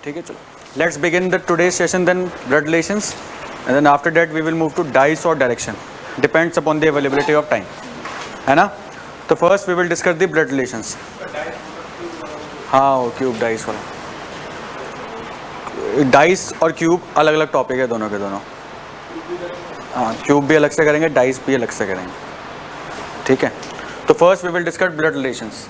ठीक है, चलो let's begin the today's session then blood relations and then after that we will move to dice और direction, depends upon the availability of time, है ना। तो first we will discuss the blood relations. हाँ, वो cube dice वाला, dice और cube अलग अलग टॉपिक है दोनों के दोनों। हाँ, क्यूब भी अलग से करेंगे, डाइस भी अलग से करेंगे, ठीक है। तो first we will discuss blood relations.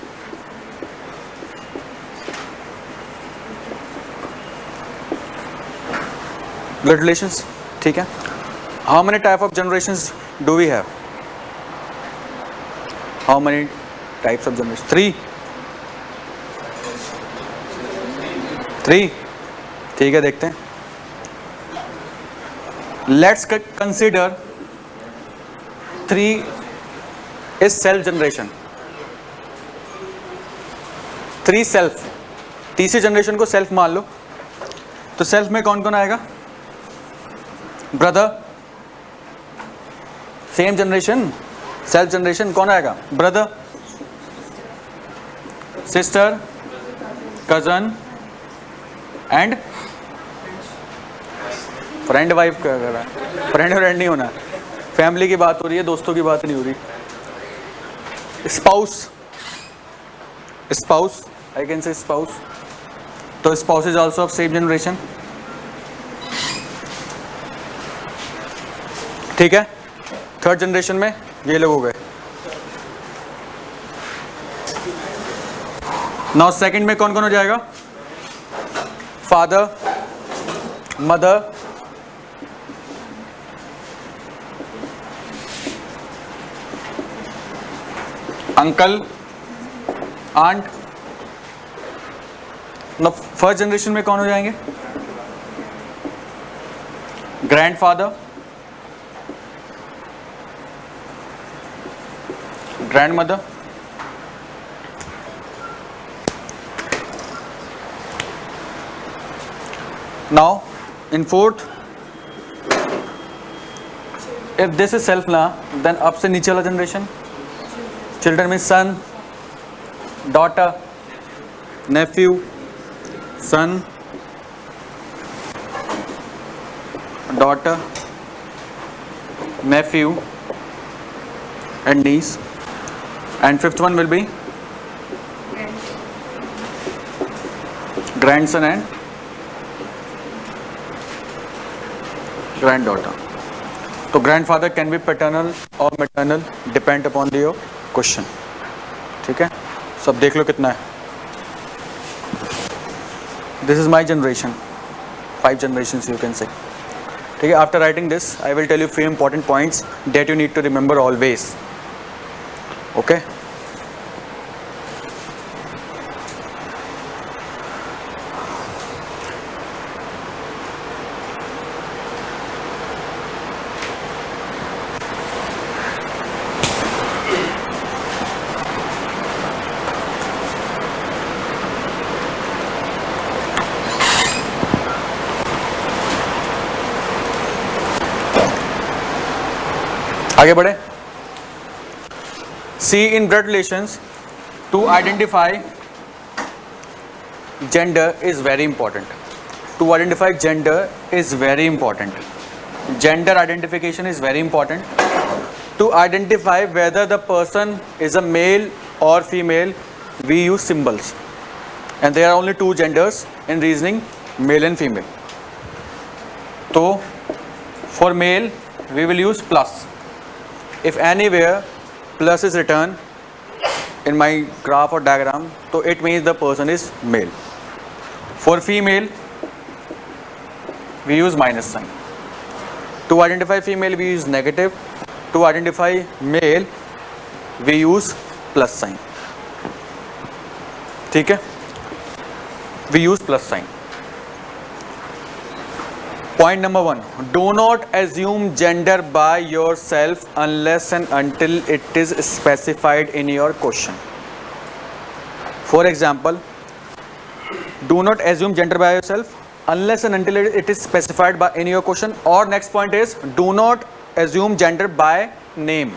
Blood relations, ठीक है। How many type of generations do we have? How many types of generation? Three, ठीक है, देखते हैं। Let's consider 3 is self generation. 3 self, तीसरी जनरेशन को सेल्फ मान लो। तो सेल्फ में कौन कौन आएगा? Brother, same generation, self generation कौन आएगा? Brother, sister, cousin and friend. Wife क्या कर रहा है? फ्रेंड नहीं होना, फैमिली की बात हो रही है, दोस्तों की बात नहीं हो रही। Spouse, spouse, I can say spouse. तो spouse is also of same generation, ठीक है। थर्ड जनरेशन में ये लोग हो गए। नाउ सेकंड में कौन कौन हो जाएगा? Father, mother, uncle, aunt. Now first generation में कौन हो जाएंगे? Grandfather, grandmother, now in fourth, if this is self ना, then up से नीचे वाला generation, children में son, daughter, nephew, son, daughter, nephew and niece. And fifth one will be grandson and granddaughter. So grandfather can be paternal or maternal, depend upon your question, ठीक है। सब देख लो कितना है। This is my generation, 5 generations you can say, ठीक है। After writing this, I will tell you few important points that you need to remember always, okay। आगे बढ़े। See, in blood relations, to identify gender is very important. To identify gender is very important. Gender identification is very important. To identify whether the person is a male or female, we use symbols. And there are only 2 genders in reasoning, male and female. So, for male, we will use plus. If anywhere plus is written in my graph or diagram, so it means the person is male. For female, we use minus sign. To identify female, we use negative. To identify male, we use plus sign. ठीक है, we use plus sign. Point number 1, do not assume gender by yourself unless and until it is specified in your question. For example, do not assume gender by yourself unless and until it is specified by in your question. Or next point is, do not assume gender by name.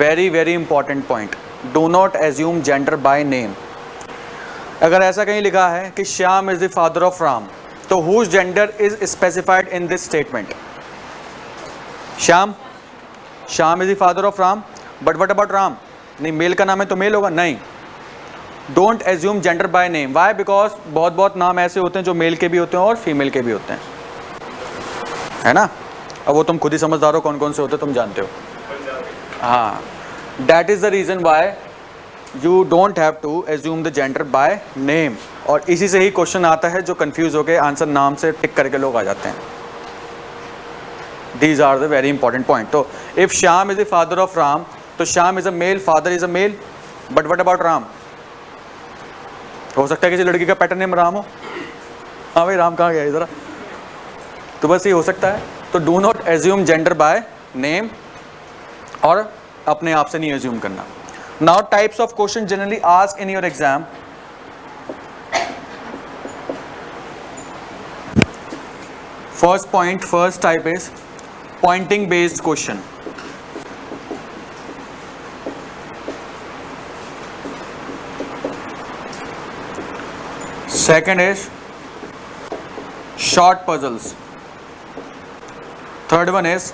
Very important point. Do not assume gender by name. अगर ऐसा कहीं लिखा है कि Shyam is the father of Ram, तो whose gender is specified in this statement? Shyam, Shyam is the father of Ram, but what about Ram? नहीं, male का नाम है तो मेल होगा? नहीं। Don't assume gender by name. Why? Because बहुत नाम ऐसे होते हैं जो मेल के भी होते हैं और फीमेल के भी होते हैं, है ना। अब वो तुम खुद ही समझदार हो कौन कौन से होते हैं, तुम जानते हो। हाँ, that is the reason why you don't have to assume the gender by name. और इसी से ही क्वेश्चन आता है जो कंफ्यूज होकर आंसर नाम से टिक करके लोग आ जाते हैं। These are the very important point. तो if Shyam is the father of Ram, तो Shyam is a male, father is a male, but what about Ram? हो सकता है किसी लड़की का पैटर्न नेम राम हो। हाँ भाई, राम कहाँ गया इधर? तो बस ये हो सकता है। तो do not assume gender by name, और अपने आप से नहीं एज्यूम करना। Now types of question generally asked in your exam. first type is pointing based question. Second is short puzzles. Third one is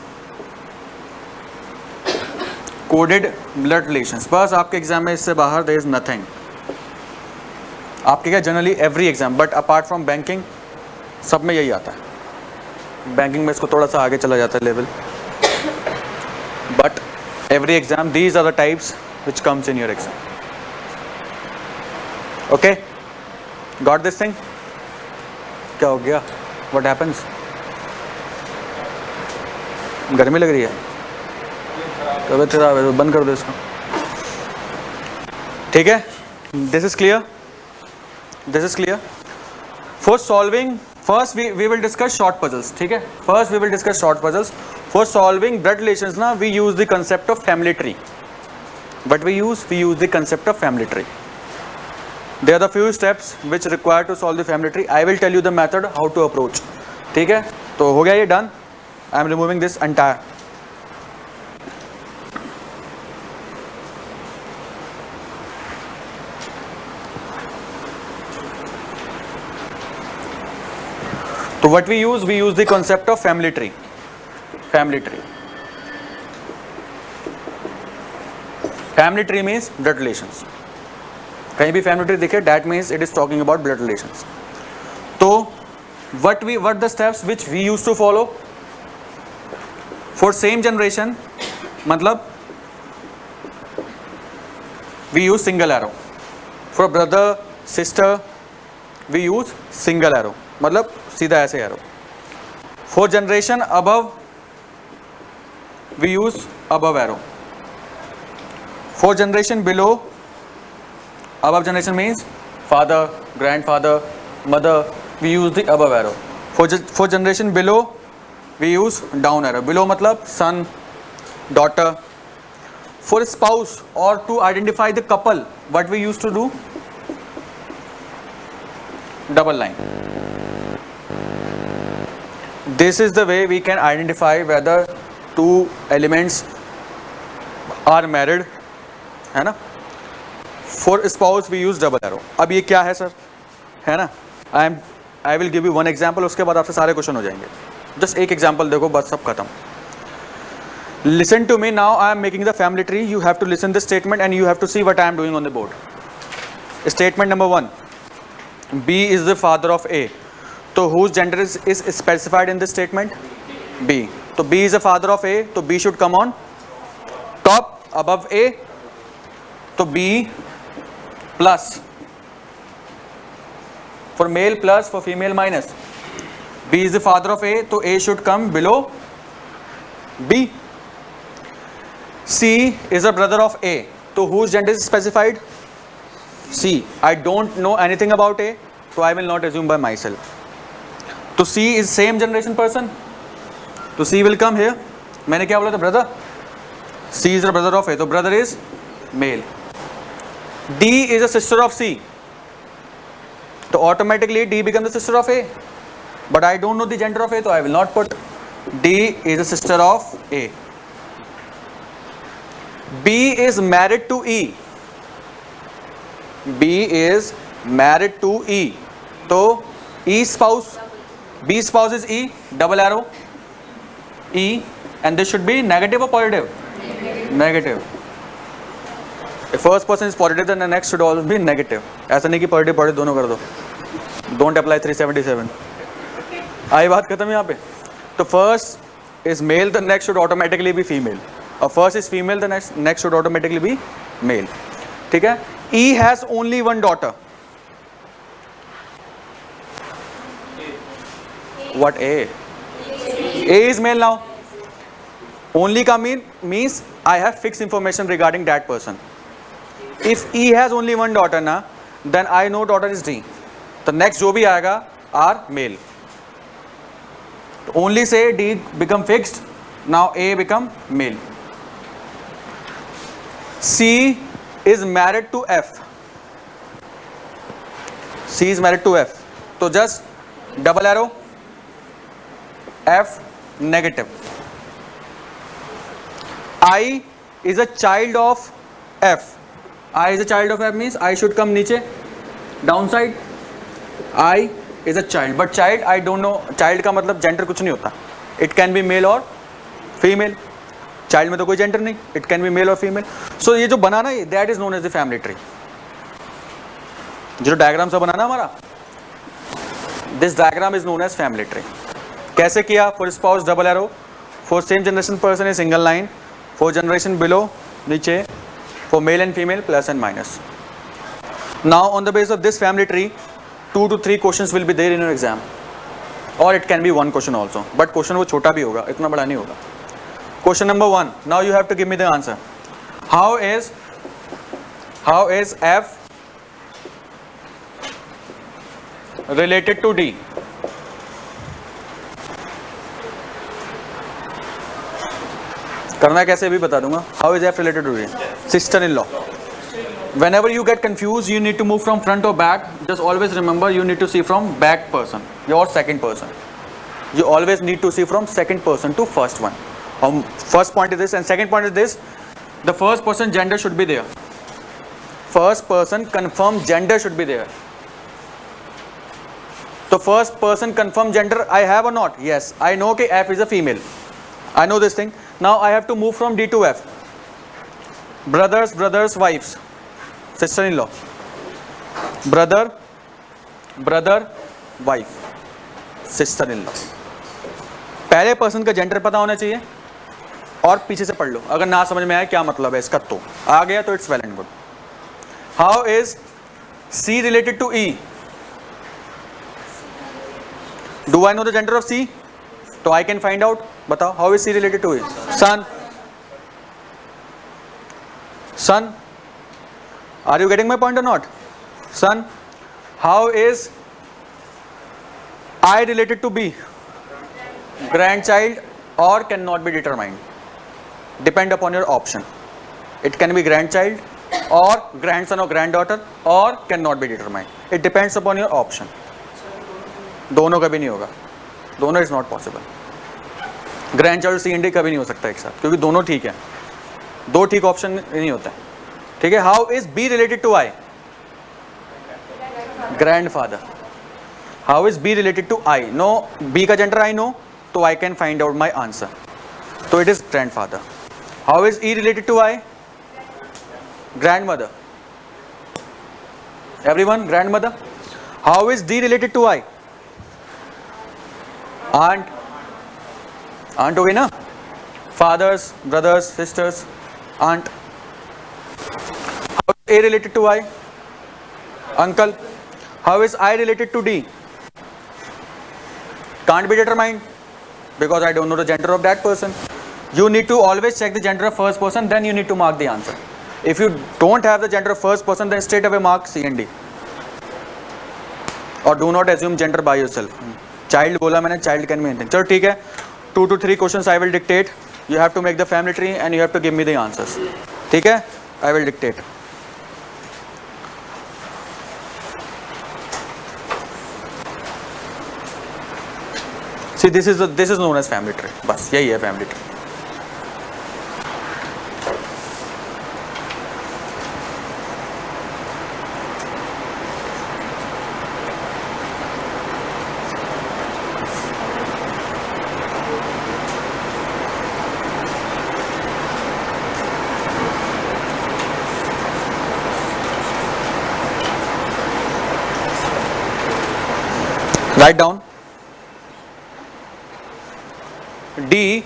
coded blood relations. बस आपके exam में इससे बाहर there is nothing. आपके क्या generally every exam, but apart from banking सब में यही आता है। बैंकिंग में इसको थोड़ा सा आगे चला जाता है level, but every exam these are the types which comes in your exam. Okay, got this thing? क्या हो गया? What happens? गर्मी लग रही है, तबीयत खराब है तो बंद कर दो इसको। ठीक है, this is clear, this is clear. For solving, first we will discuss short puzzles. ठीक है, first we will discuss short puzzles. For solving blood relations ना we use the concept of family tree. But we use the concept of family tree. There are the few steps which require to solve the family tree. I will tell you the method how to approach. ठीक है, तो हो गया ये done. I am removing this entire. तो what we use the concept of family tree. Family tree. Family tree means blood relations. कहीं भी family tree दिखे that means it is talking about blood relations. तो what the steps which we used to follow for same generation, मतलब we use single arrow. For brother sister we use single arrow, मतलब सीधा ऐसे arrow. For generation above we use above arrow. For generation below, above generation means father, grandfather, mother, we use the above arrow. For generation below we use down arrow. Below मतलब son, daughter. For spouse or to identify the couple, what we used to do? Double line. This is the way we can identify whether two elements are married, है ना। For spouse we use double arrow. अब ये क्या है sir, है ना। I will give you one example, उसके बाद आपसे सारे क्वेश्चन हो जाएंगे। जस्ट एक एग्जाम्पल देखो, बस सब खत्म। Listen to me now. I am making the family tree. You have to listen this statement and you have to see what I am doing on the board. Statement number 1. B is the father of A. तो whose gender is specified in this statement? B. तो B is the father of A, तो B should come on top above A. तो B plus, for male plus, for female minus. B is the father of A, so A should come below B. C is the brother of A, so whose gender is specified? C. I don't know anything about A, so I will not assume by myself. So C is same generation person, so C will come here. मैंने क्या बोला था, brother? C is the brother of A, so brother is male. D is a sister of C, so automatically D becomes the sister of A, but I don't know the gender of A, so I will not put. D is a sister of A. B is married to E. B is married to E, तो E spouse, B spouse is E, double arrow E, and this should be negative और positive? Negative. First person is positive then the next should also be negative. ऐसा नहीं कि positive positive दोनों कर दो. Don't apply 377. आई बात खत्म यहाँ पे. तो first is male, the next should automatically be female, और first is female, the next should automatically be male. ठीक है. E has only one daughter. What A? A is male now. Only का means I have fixed information regarding that person. If E has only one daughter ना, then I know daughter is D. The next जो भी आएगा are male. Only say D become fixed. Now A become male. C is married to F. C is married to F. तो just double arrow. F negative. I is a child of F. I is a child of F means I should come नीचे, downside. I is a child, but child I don't know. Child का मतलब gender कुछ नहीं होता. It can be male or female. Child में तो कोई gender नहीं. It can be male or female. So ये जो बनाना है, that is known as the family tree. जो diagram सा बनाना हमारा, this diagram is known as family tree. कैसे किया? For spouse double arrow, for same generation person is single line, for generation below नीचे, for male and female plus and minus. Now on the base of this family tree 2 to 3 questions will be there in your exam, और it can be 1 question also, but question वो छोटा भी होगा, इतना बड़ा नहीं होगा. Question number 1, now you have to give me the answer. How is F related to D? करना कैसे भी बता दूंगा. How is F related to D? Sister in law. Whenever you get confused, you need to move from front or back. Just always remember, you need to see from back person, your second person. You always need to see from second person to first one. First point is this, and second point is this: the first person gender should be there. First person confirmed gender should be there. So first person confirmed gender I have or not? Yes, I know कि F is a female. I know this thing. Now I have to move from D to F. Brothers, wives, sister-in-law. Brother, wife, sister-in-law. पहले person का gender पता होना चाहिए, और पीछे से पढ़ लो. अगर ना समझ में आए क्या मतलब है इसका, तो आ गया तो it's well and good. How is C related to E? Do I know the gender of C? तो आई कैन फाइंड आउट. बताओ, how is C related to E? Son, are you getting my point or not? Son. How is I related to B? Grandchild, or cannot be determined. Depend upon your option. It can be grandchild, or grandson or granddaughter, or cannot be determined. It depends upon your option. दोनों कभी नहीं होगा. दोनों is not possible. Grandchild C and D कभी नहीं हो सकता एक साथ, क्योंकि दोनों ठीक है. दो ठीक ऑप्शन नहीं होता है. ठीक है. How is B related to I? Grandfather. How is B related to I? No, B का जेंडर आई नो, तो I can find out my answer. तो it is grandfather. How is E related to I? Grandmother. Everyone, grandmother. How is D related to I? Aunt. Aunt हो गई ना. Fathers, brothers, sisters, aunt. How is A related to I? Uncle. How is I related to D? Can't be determined because I don't know the gender of that person. You need to always check the gender of first person, then you need to mark the answer. If you don't have the gender of first person, then straight away mark C and D. Or do not assume gender by yourself. Child बोला मैंने, child can be anything. चलो ठीक है. 2 to 3 questions I will dictate. You have to make the family tree and you have to give me the answers. ठीक है? I will dictate. See, this is known as family tree. बस यही है family tree. Write down. D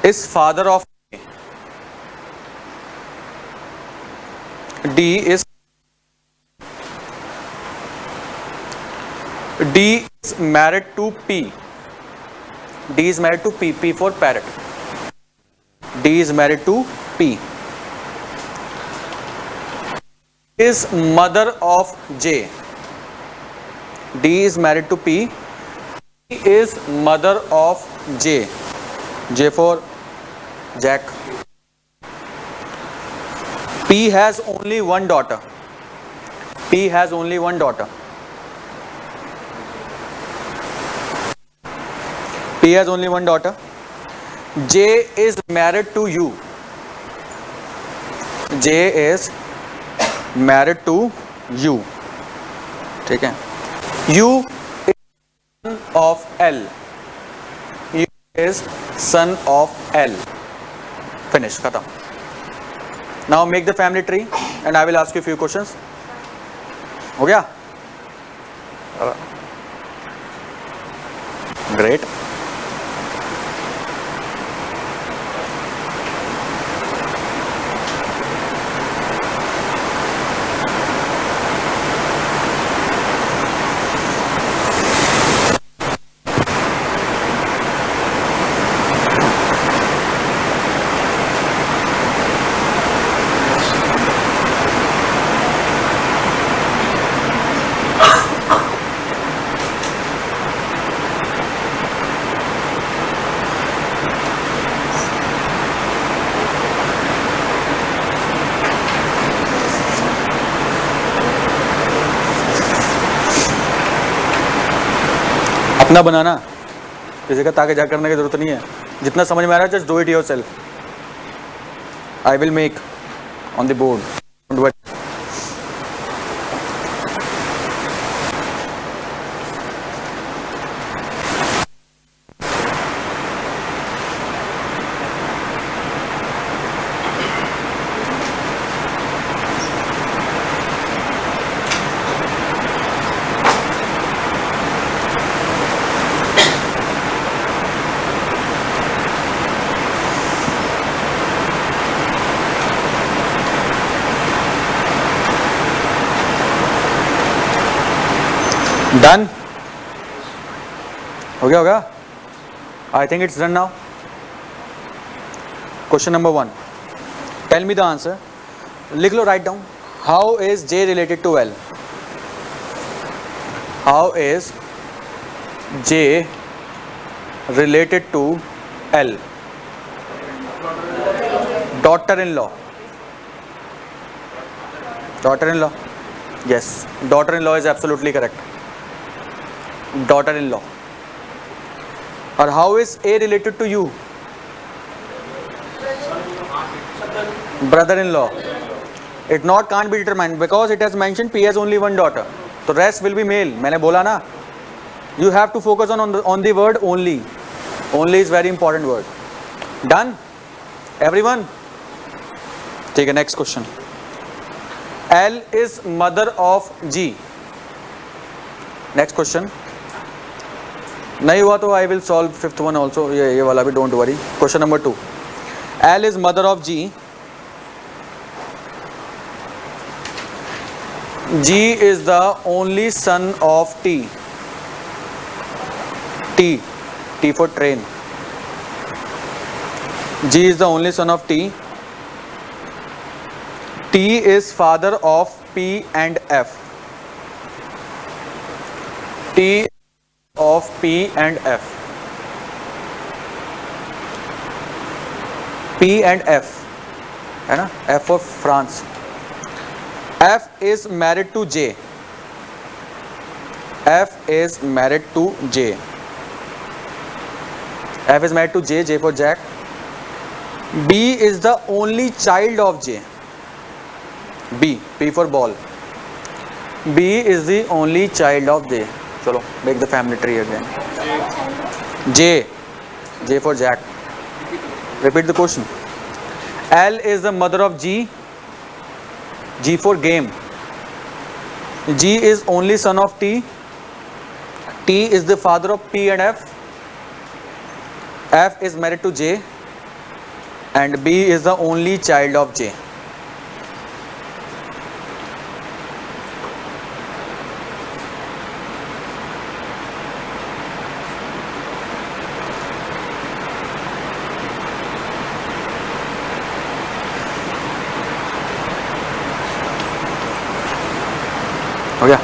is father of A. D is married to P. D is married to P. P for parrot. D is married to P. Is mother of J. D is married to P. P is mother of J. J for Jack. P has only one daughter. P has only one daughter. P has only one daughter. J is married to U. J is married to U. ठीक है. U is son of L. U is son of L. Finish. खत्म. Now make the family tree and I will ask you a few questions. हो गया? Great. अपना बनाना, किसी का ताके जा करने की जरूरत नहीं है. जितना समझ में आ रहा है, just do it yourself. I will make on the board. Don't worry. Done? हो गया होगा? I think it's done now. Question number 1. Tell me the answer. लिख लो, write down. How is J related to L? How is J related to L? Daughter-in-law. Daughter-in-law. Yes. Daughter-in-law is absolutely correct. Daughter-in-law. Or how is A related to you? Brother-in-law. It not can't be determined because it has mentioned P has only one daughter. So rest will be male. मैंने बोला ना. You have to focus on the word only. Only is very important word. Done? Everyone? ठीक है. Next question. L is mother of G. Next question. नहीं हुआ तो I will solve fifth one also. ये वाला भी don't worry. Question number 2. L is mother of G. G is the only son of T. T for train. G is the only son of T. T is father of P and F. T of P and F. P and F है ना. F for France. F is married to J. F is married to J. F is married to J. J for Jack. B is the only child of J. P for ball. B is the only child of J. चलो make the family tree again. J for Jack. Repeat the question. L is the mother of G. G for game. G is only son of T. T is the father of P and F. F is married to J, and B is the only child of J. हो गया?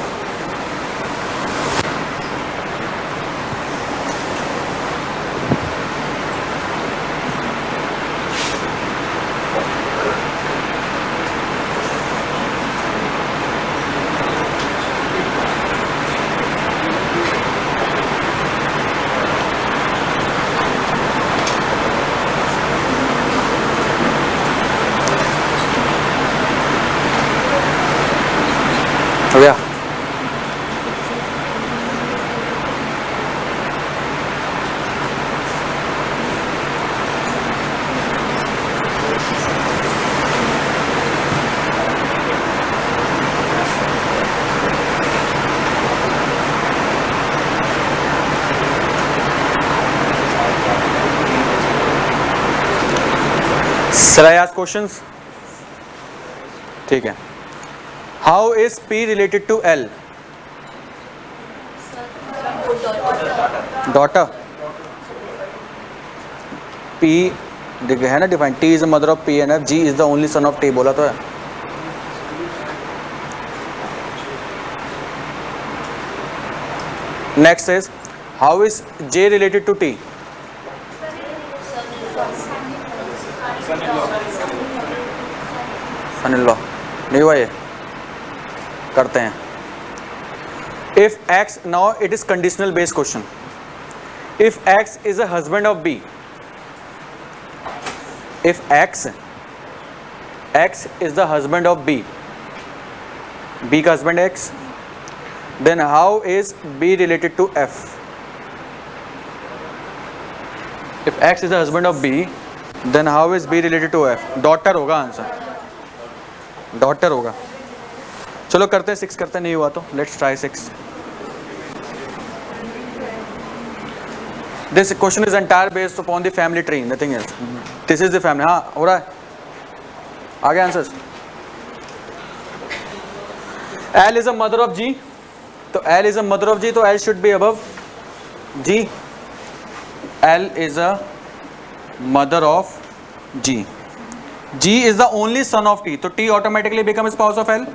हो गया? Shall I ask questions? ठीक है. How is P related to L? Daughter. P है ना define. T is the mother of P and F. G is the only son of T. बोला तो है. Next is, how is J related to T? Son-in-law. नहीं हुआ ये? करते हैं. If X, now it is conditional based question. If X is a husband of B, if X is the husband of B, B का husband X, then how is B related to F? If X is the husband of B, then how is B related to F? Daughter होगा answer. Daughter होगा. चलो करते हैं 6 करते, नहीं हुआ तो let's try 6. This question is entire based upon the family tree, nothing else. This is the family. हाँ हो रहा है. आगे answers. L is a mother of G. तो L is a mother of G, तो L should be above G. L is a mother of G. G is the only son of T, तो T automatically becomes spouse of L.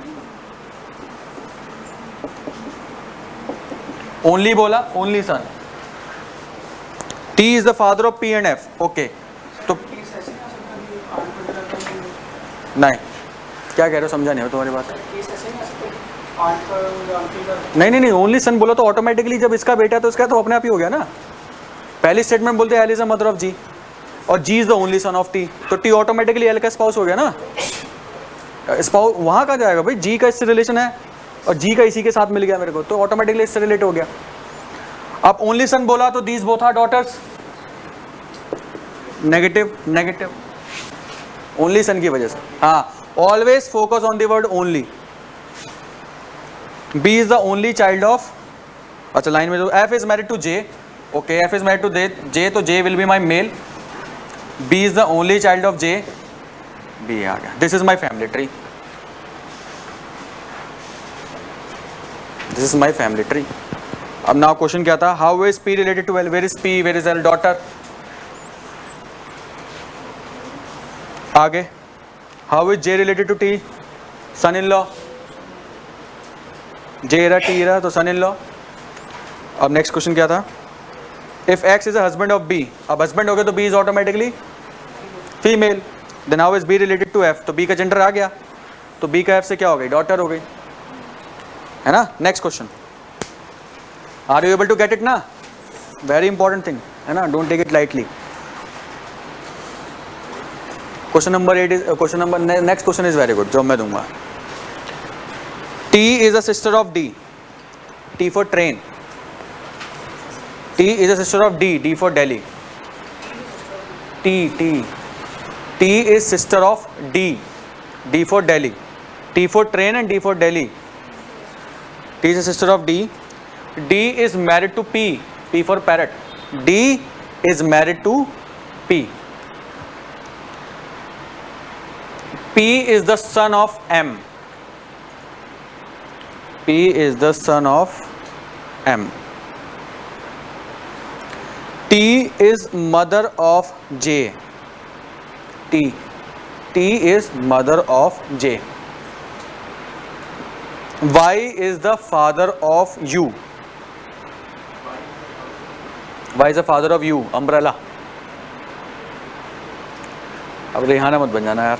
Only बोला, only son. T is the father of P and F. Okay. तो नहीं, क्या कह रहे हो, समझा नहीं हो तुम्हारी बात. नहीं, ओनली सन बोला तो ऑटोमेटिकली जब इसका बेटा तो इसका तो अपने आप ही हो गया ना. पहली स्टेटमेंट बोलते हैं L is a mother of G और G is the only son of T, तो T ऑटोमेटिकली L का स्पाउस हो गया ना. स्पाउस वहाँ का जाएगा भाई, G का इससे रिलेशन है और G का इसी के साथ मिल गया मेरे को, तो ऑटोमेटिकली इससे रिलेट हो गया. अब ओनली सन बोला तो these both are daughters. Negative only son की वजह से. हाँ, always focus on the word only. B is the only child of, अच्छा लाइन में जो F is married to J. Okay, F is married to J, तो J will be my male. B is the only child of J. B आ गया. This is my family tree. This is my family tree. अब now question क्या था? How is P related to L? Where is P? Where is L? Daughter. आगे. How is J related to T? Son-in-law. J रहा T रहा तो son-in-law. अब next question क्या था? If X is a husband of B, अब husband हो गया तो B is automatically female. Then how is B related to F? तो B का जेंडर आ गया, तो B का F से क्या हो गई? डॉटर हो गई, है ना. Next question. Are you able to get it ना? वेरी इंपॉर्टेंट थिंग है ना, don't take it lightly. Question number 8 is question number next question is very good, जो मैं दूंगा. T is a sister of D. T for train. T is a sister of D. D for Delhi. T is sister of D. D for Delhi. T for train and D for Delhi. T is the sister of D. D is married to P. P for parrot. D is married to P. P is the son of M. P is the son of M. T is mother of J. T is mother of J. Y is the father of U. Y is the father of U. Umbrella. अब रेहाना मत बन जाना यार.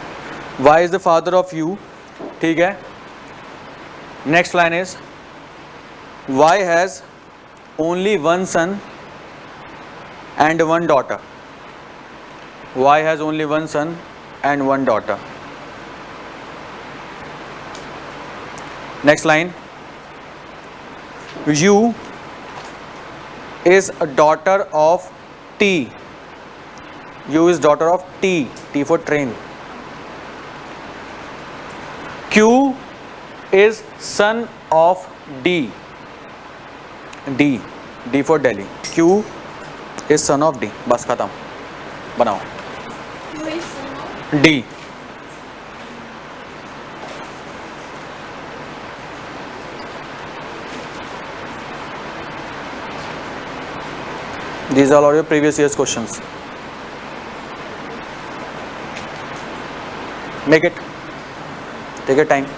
Y is the father of U. ठीक है. Next line is Y has only one son and one daughter. Y has only one son and one daughter. Next line. U is a daughter of T. U is daughter of T. T for train. Q is son of D. D for Delhi. Q is son of D. बस खत्म. बनाओ. D. These are all your previous year's questions. Make it. Take your time.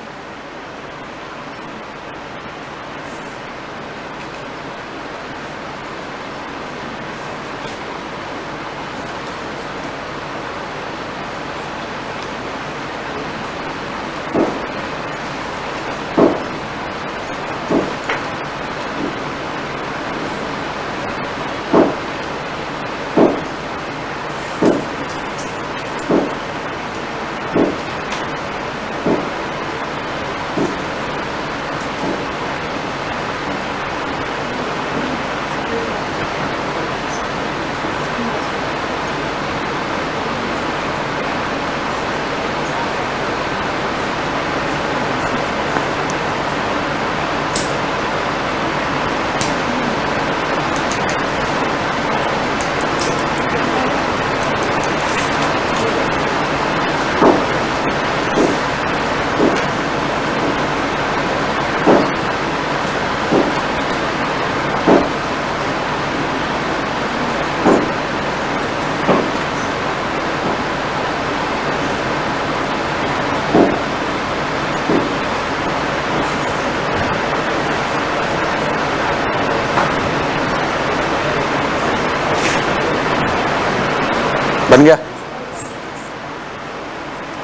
बन गया.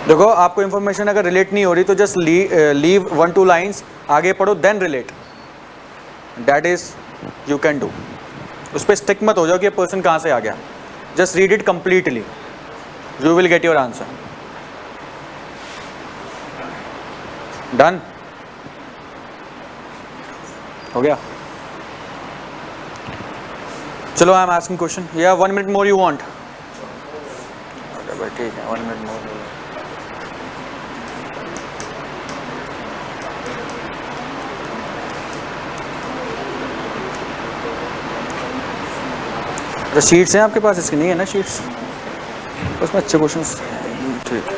देखो आपको information अगर relate नहीं हो रही तो जस्ट लीव 1-2 लाइंस, आगे पढ़ो then relate. That is you can do. उस पर स्टिक मत हो जाओ कि ये पर्सन कहाँ से आ गया. Just read it completely. You will get your answer. Done हो गया. चलो आई एम आस्किंग क्वेश्चन. या 1 मिनट मोर यू वांट. ठीक है 1 मिनट मोर. तो शीट्स हैं आपके पास? इसकी नहीं है ना शीट्स? उसमें अच्छे क्वेश्चंस. ठीक.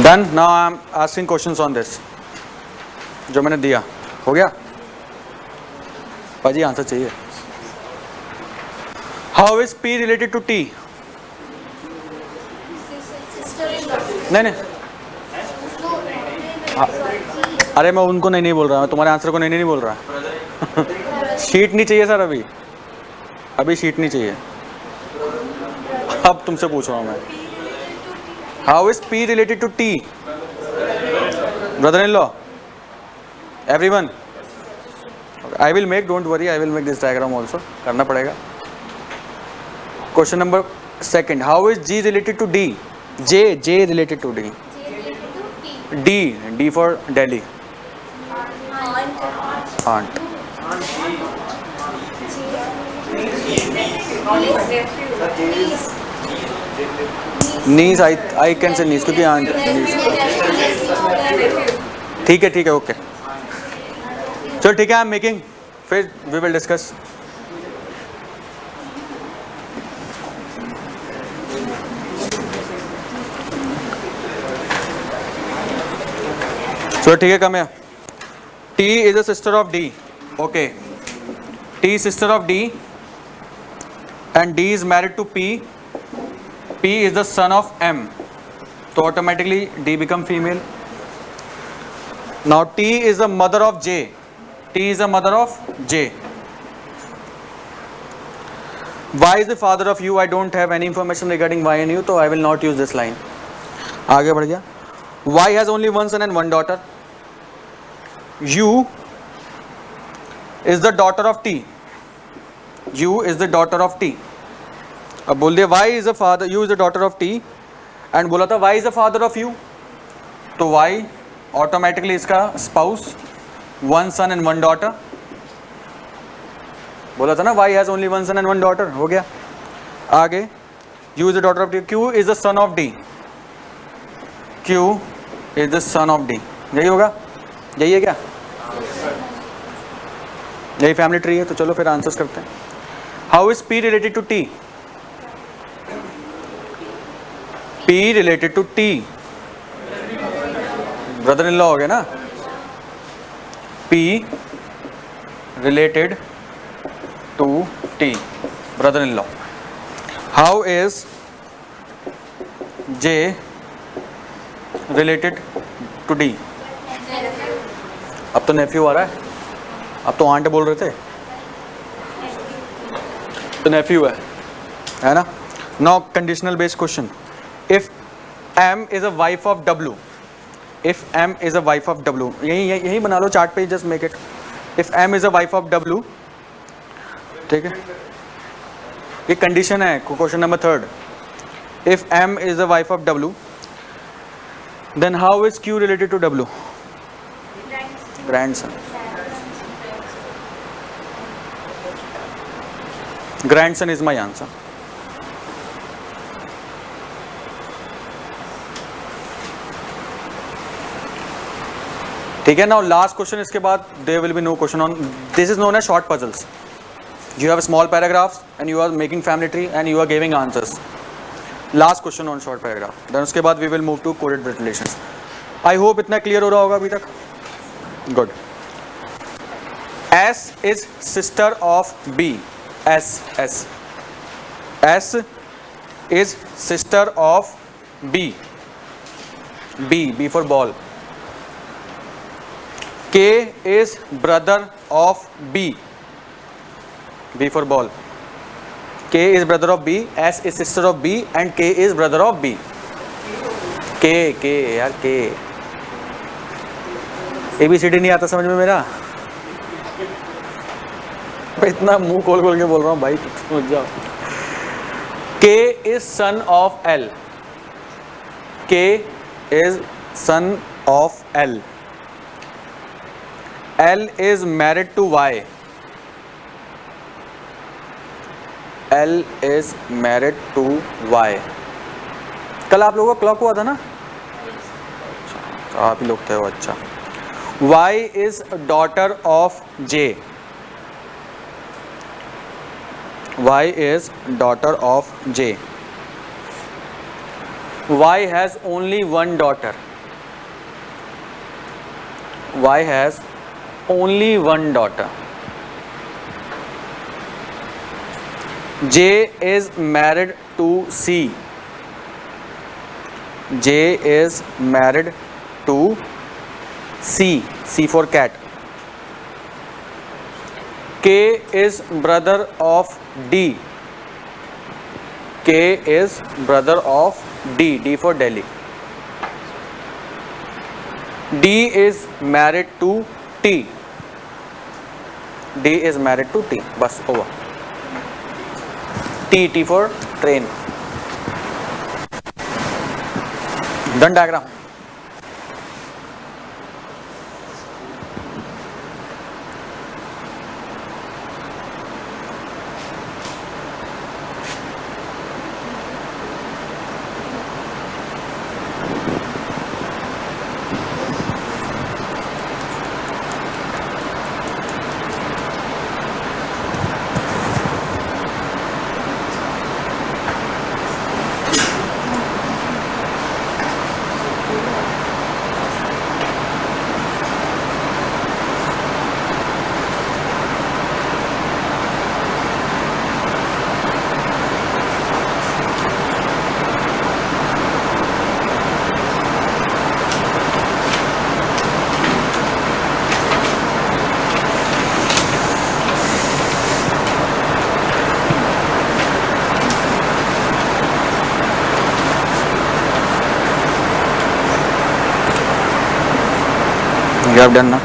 Done. Now I am asking questions on this. जो मैंने दिया हो गया पाजी. आंसर चाहिए. How is P related to T? नहीं. अरे मैं उनको नहीं बोल रहा, मैं तुम्हारे आंसर को नहीं बोल रहा। शीट नहीं चाहिए सर, अभी शीट नहीं चाहिए। अब तुमसे पूछ रहा हूँ मैं, how is P related to T? Brother in law, everyone, I will make, don't worry, I will make this diagram also, करना पड़ेगा। Question number second, how is G related to D? J related to D. D for Delhi. Aunt. Niece, I can say niece क्योंकि aunt. ठीक है, okay. चलो ठीक है, I am making, फिर we will discuss. चलो ठीक है, कम है। T is a sister of D. Okay. T is sister of D and D is married to P. P is the son of M. So automatically D become female. Now T is the mother of J. T is the mother of J. Y is the father of U. I don't have any information regarding Y and U, so I will not use this line. आगे बढ़ गया। Y has only one son and one daughter. U is the daughter of T. U is the daughter of T. अब बोल दिया Y is the father, U is the daughter of T, and बोला था Y is the father of U, तो Y automatically इसका spouse, one son and one daughter, बोला था ना Y has only one son and one daughter, हो गया। आगे U is the daughter of T, Q is the son of D. Q is the son of D. यही होगा, यही है क्या? यही फैमिली ट्री है, तो चलो फिर आंसर्स करते हैं। How is P related to T? P related to T, brother in law हो गया ना। P related to T, brother in law. How is J related to D? अब तो नेफ्यू आ रहा है, अब तो आंट बोल रहे थे, तो नेफ्यू है ना। Now conditional based question, if M is a wife of W, if M is a wife of W, यही बना लो चार्ट पे, just make it. If M is a wife of W, ठीक है, ये कंडीशन है। Question number third, if M is a wife of W, then how is Q related to W? Grandson. Grandson is my answer. ठीक है, now last question, इसके बाद there will be no question on this, is known as short puzzles. You have small paragraphs and you are making family tree and you are giving answers. Last question on short paragraph, then उसके बाद we will move to coded blood relations. I hope इतना clear हो रहा होगा अभी तक। Good. S is sister of B. S is sister of B. B for ball. K is brother of B. B for ball. K is brother of B. S is sister of B and K is brother of B. K यार K। ABCD नहीं आता समझ में मेरा, इतना मुंह खोल के बोल रहा हूँ भाई, समझ जाओ। K is son of L. K is son of L. L is married to Y. L is married to Y. कल आप लोगों का क्लॉक हुआ था ना? आप ही लोग थे वो, अच्छा। Y is daughter of J. Y is daughter of J. Y has only one daughter. Y has only one daughter. J is married to C. J is married to C for cat. K is brother of D. K is brother of D. D for Delhi. D is married to T. D is married to T. बस over. T for train. Done diagram. You have done now.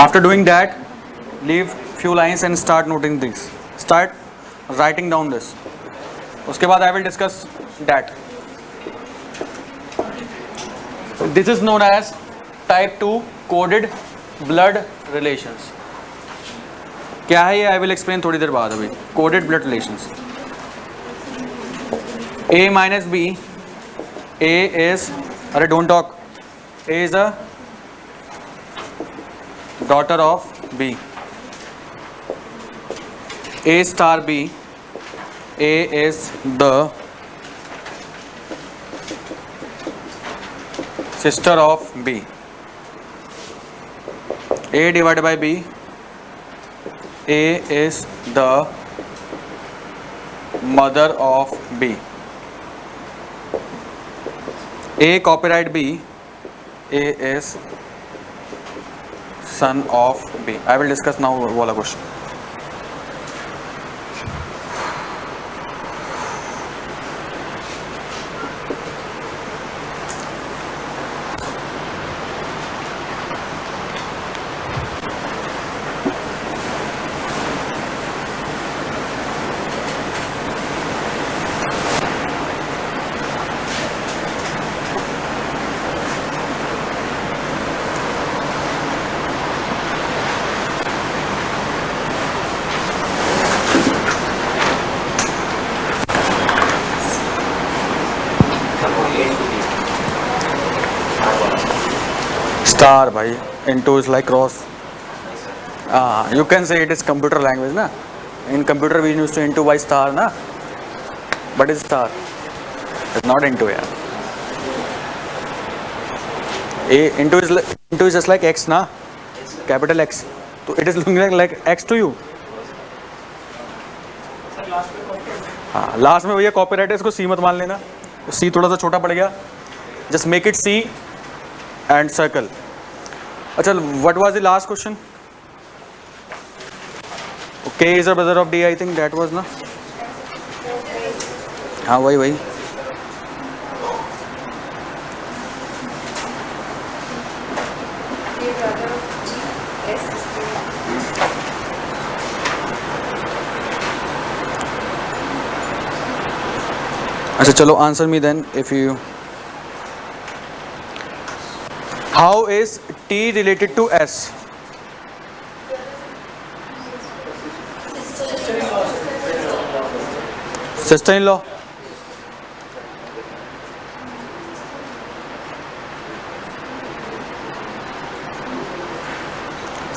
After doing that, leave few lines and start noting this. Start writing down this. उसके बाद I will discuss that. This is known as type 2 coded blood relations. क्या है ये? I will explain थोड़ी देर बाद. अभी coded blood relations. A minus B. A is, अरे don't talk. A is a daughter of B. A star B. A is the sister of B. A divided by B. A is the mother of B. A copyright B. A is son of B. I will discuss now वाला question. Star bhai, into is like cross. You can say it is computer language na. In computer we used to into by star na. But it's star. It's not into here. A into is just like X na. Capital X. So it is looking like X to you. हाँ last में भैया copyright है, इसको सी मत मान लेना. सी थोड़ा सा छोटा पड़ गया. Just make it C and circle. अच्छा, what was the last question? K is a brother of D. I think that was ना. हाँ वही. अच्छा चलो, answer me then if you. How is T related to S? Sister in law,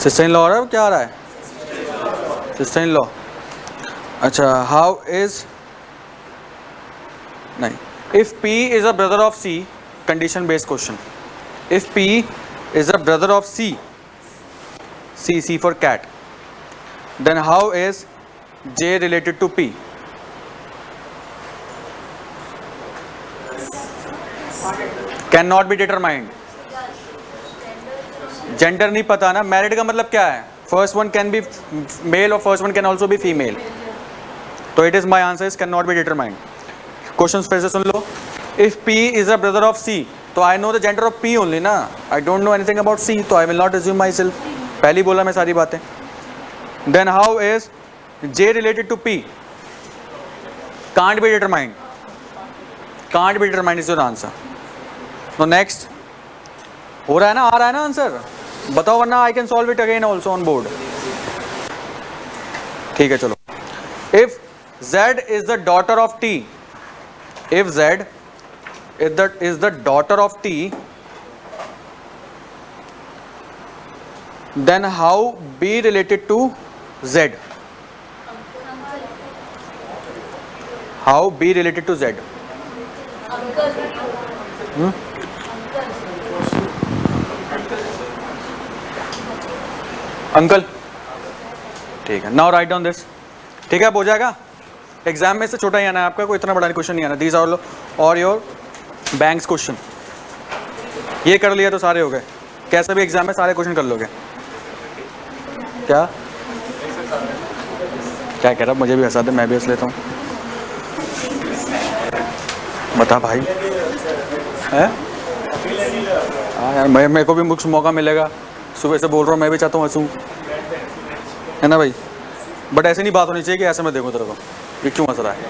sister in law आ रहा है, क्या आ रहा है? Sister in law. अच्छा, हाउ इज, नहीं, if P is a brother of C, condition based question, if P is a brother of C, C for cat, then how is J related to P? Cannot be determined. Gender नहीं पता ना, married का मतलब क्या है? First one can be male और first one can also be female, तो it is my answer is can not be determined. Question फिर से सुन लो, if P is a brother of C, तो I know the gender of P only ना, I don't know anything about C, तो I will not assume myself, पहले बोला मैं सारी बातें। Then how is J related to P? Can't be determined, can't be determined is your answer. No next, हो रहा है ना, आ रहा है ना आंसर, बताओ वरना I can solve it again also on board. ठीक है चलो, if Z is the daughter of T, if Z is the daughter of T, then how B related to Z? How B related to Z? Uncle, ठीक है, now write down this, ठीक है, अब हो जाएगा। एग्जाम में से छोटा ही आना है आपका, कोई इतना बड़ा क्वेश्चन नहीं आना। दीज आर और योर बैंक्स क्वेश्चन, ये कर लिया तो सारे हो गए, कैसे भी एग्जाम में सारे क्वेश्चन कर लोगे। क्या क्या कह रहा, मुझे भी हंसा दे, मैं भी हंस लेता हूँ। बता भाई, है हाँ यार, मेरे को भी मुख्य मौका मिलेगा, सुबह से बोल रहा हूँ, मैं भी चाहता हूँ हंसूँ, है ना भाई, बट ऐसे नहीं बात होनी चाहिए कि ऐसे मैं देखूँ तेरे को ये क्यों हंस रहा है।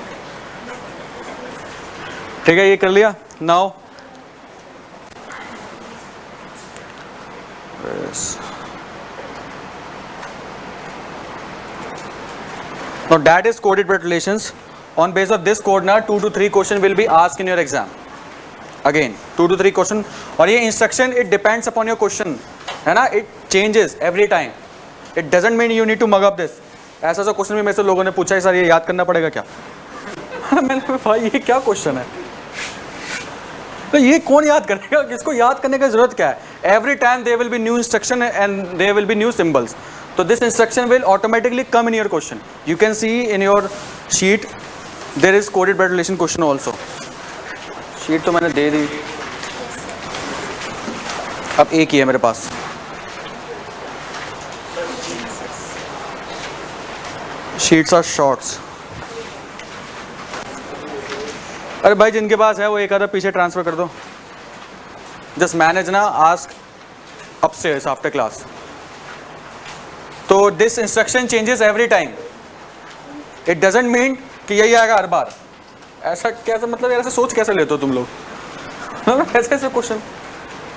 ठीक है, ये कर लिया। Now now that is coded relations. On base of this code ना 2 to 3 question will be asked in your exam. Again 2 to 3 question, और ये instruction it depends upon your question, है ना, it changes every time. It doesn't mean you need to mug up this. ऐसा question भी मेरे से लोगों ने पूछा है, सर ये याद करना पड़ेगा क्या? मैंने भाई ये क्या क्वेश्चन है, तो ये कौन याद करेगा, किसको याद करने की जरूरत क्या है? Every time there will be new instruction and there will be new symbols, तो this instruction will automatically come in your question. You can see in your sheet there is coded blood relation question also. Sheet तो मैंने दे दी, अब एक ही है मेरे पास। Sheets are shorts. अरे भाई जिनके पास है वो एक आधा पीछे ट्रांसफर कर दो, जस्ट मैनेज ना, आस्क अपस्टेयर्स आफ्टर क्लास। तो this instruction changes every time, it doesn't mean कि यही आएगा हर बार। ऐसा कैसे, मतलब ऐसे सोच कैसे लेते हो तुम लोग ऐसे ऐसे क्वेश्चन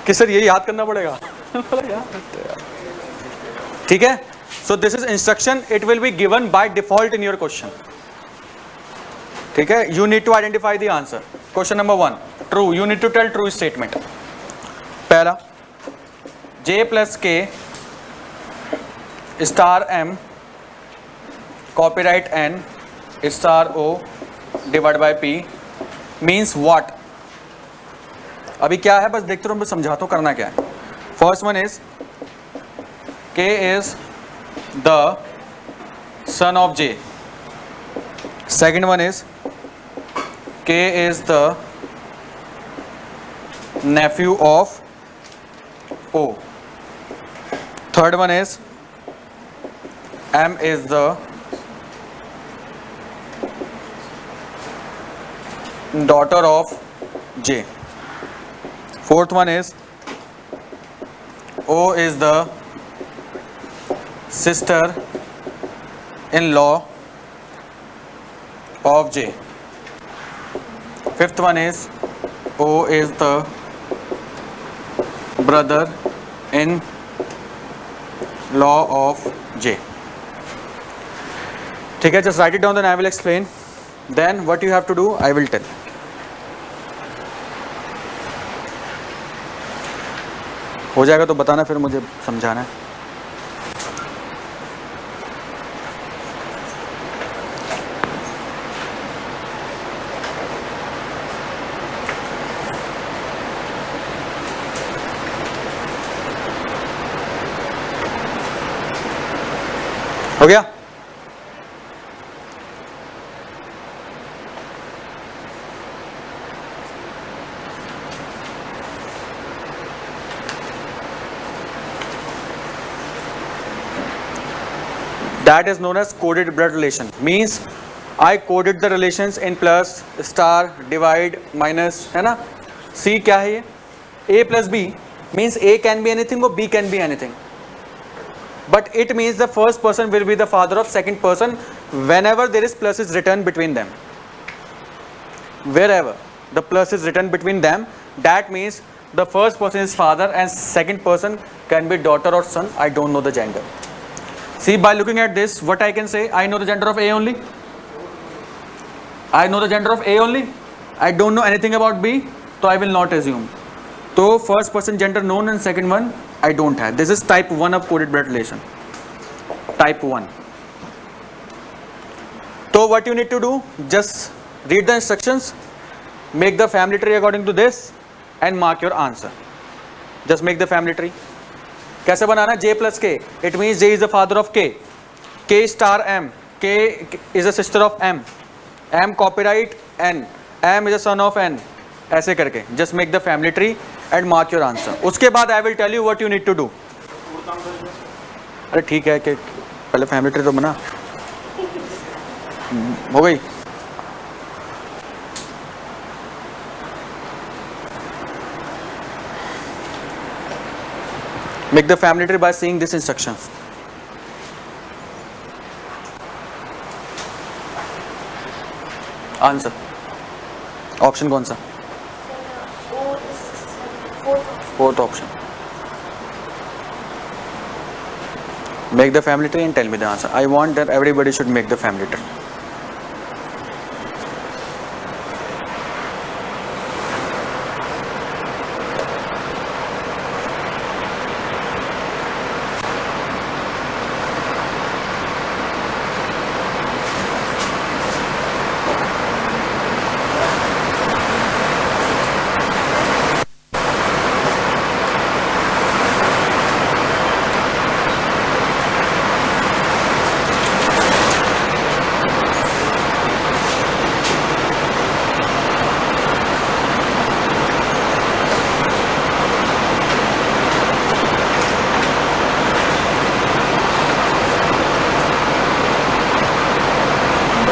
कि सर ये याद करना पड़ेगा ठीक है, so this is instruction, it will be given by default in your question. ठीक है, you need to identify the answer. Question number 1 true, you need to tell true statement. पहला, J plus K star M copyright N star O divide by P means what. अभी क्या है बस देखते रहो, मैं समझाता हूँ करना क्या है। First one is K is the son of J, second one is K is the nephew of O. Third one is M is the daughter of J. Fourth one is O is the sister-in-law of J. Fifth one is O is the brother-in-law of J. ठीक है, just write it down then I will explain. then what you have to do I will tell. हो जाएगा तो बताना, फिर मुझे समझाना है. हो गया? That is known as coded blood relation. Means I coded the relations in plus, star, divide, minus, है ना? C क्या है ये? A plus B means A can be anything or B can be anything. But it means the first person will be the father of second person whenever there is plus is written between them. Wherever the plus is written between them, that means the first person is father and second person can be daughter or son. I don't know the gender. See, by looking at this, what I can say, I know the gender of A only. I know the gender of A only. I don't know anything about B, so I will not assume. So first person gender known and second one I don't have. This is type 1 of coded blood relation. Type 1. So what you need to do, just read the instructions, make the family tree according to this and mark your answer. Just make the family tree. कैसे बनाना? J plus K. It means J is the father of K. K star M. K is a sister of M. M copyright N. M is a son of N. ऐसे करके just make the family tree and mark your answer. उसके बाद I will tell you what you need to do. अरे ठीक है कि पहले family tree तो बना. हो गई? Make the family tree by seeing this instructions. Answer. Option कौन सा? Fourth option. Make the family tree and tell me the answer. I want that everybody should make the family tree.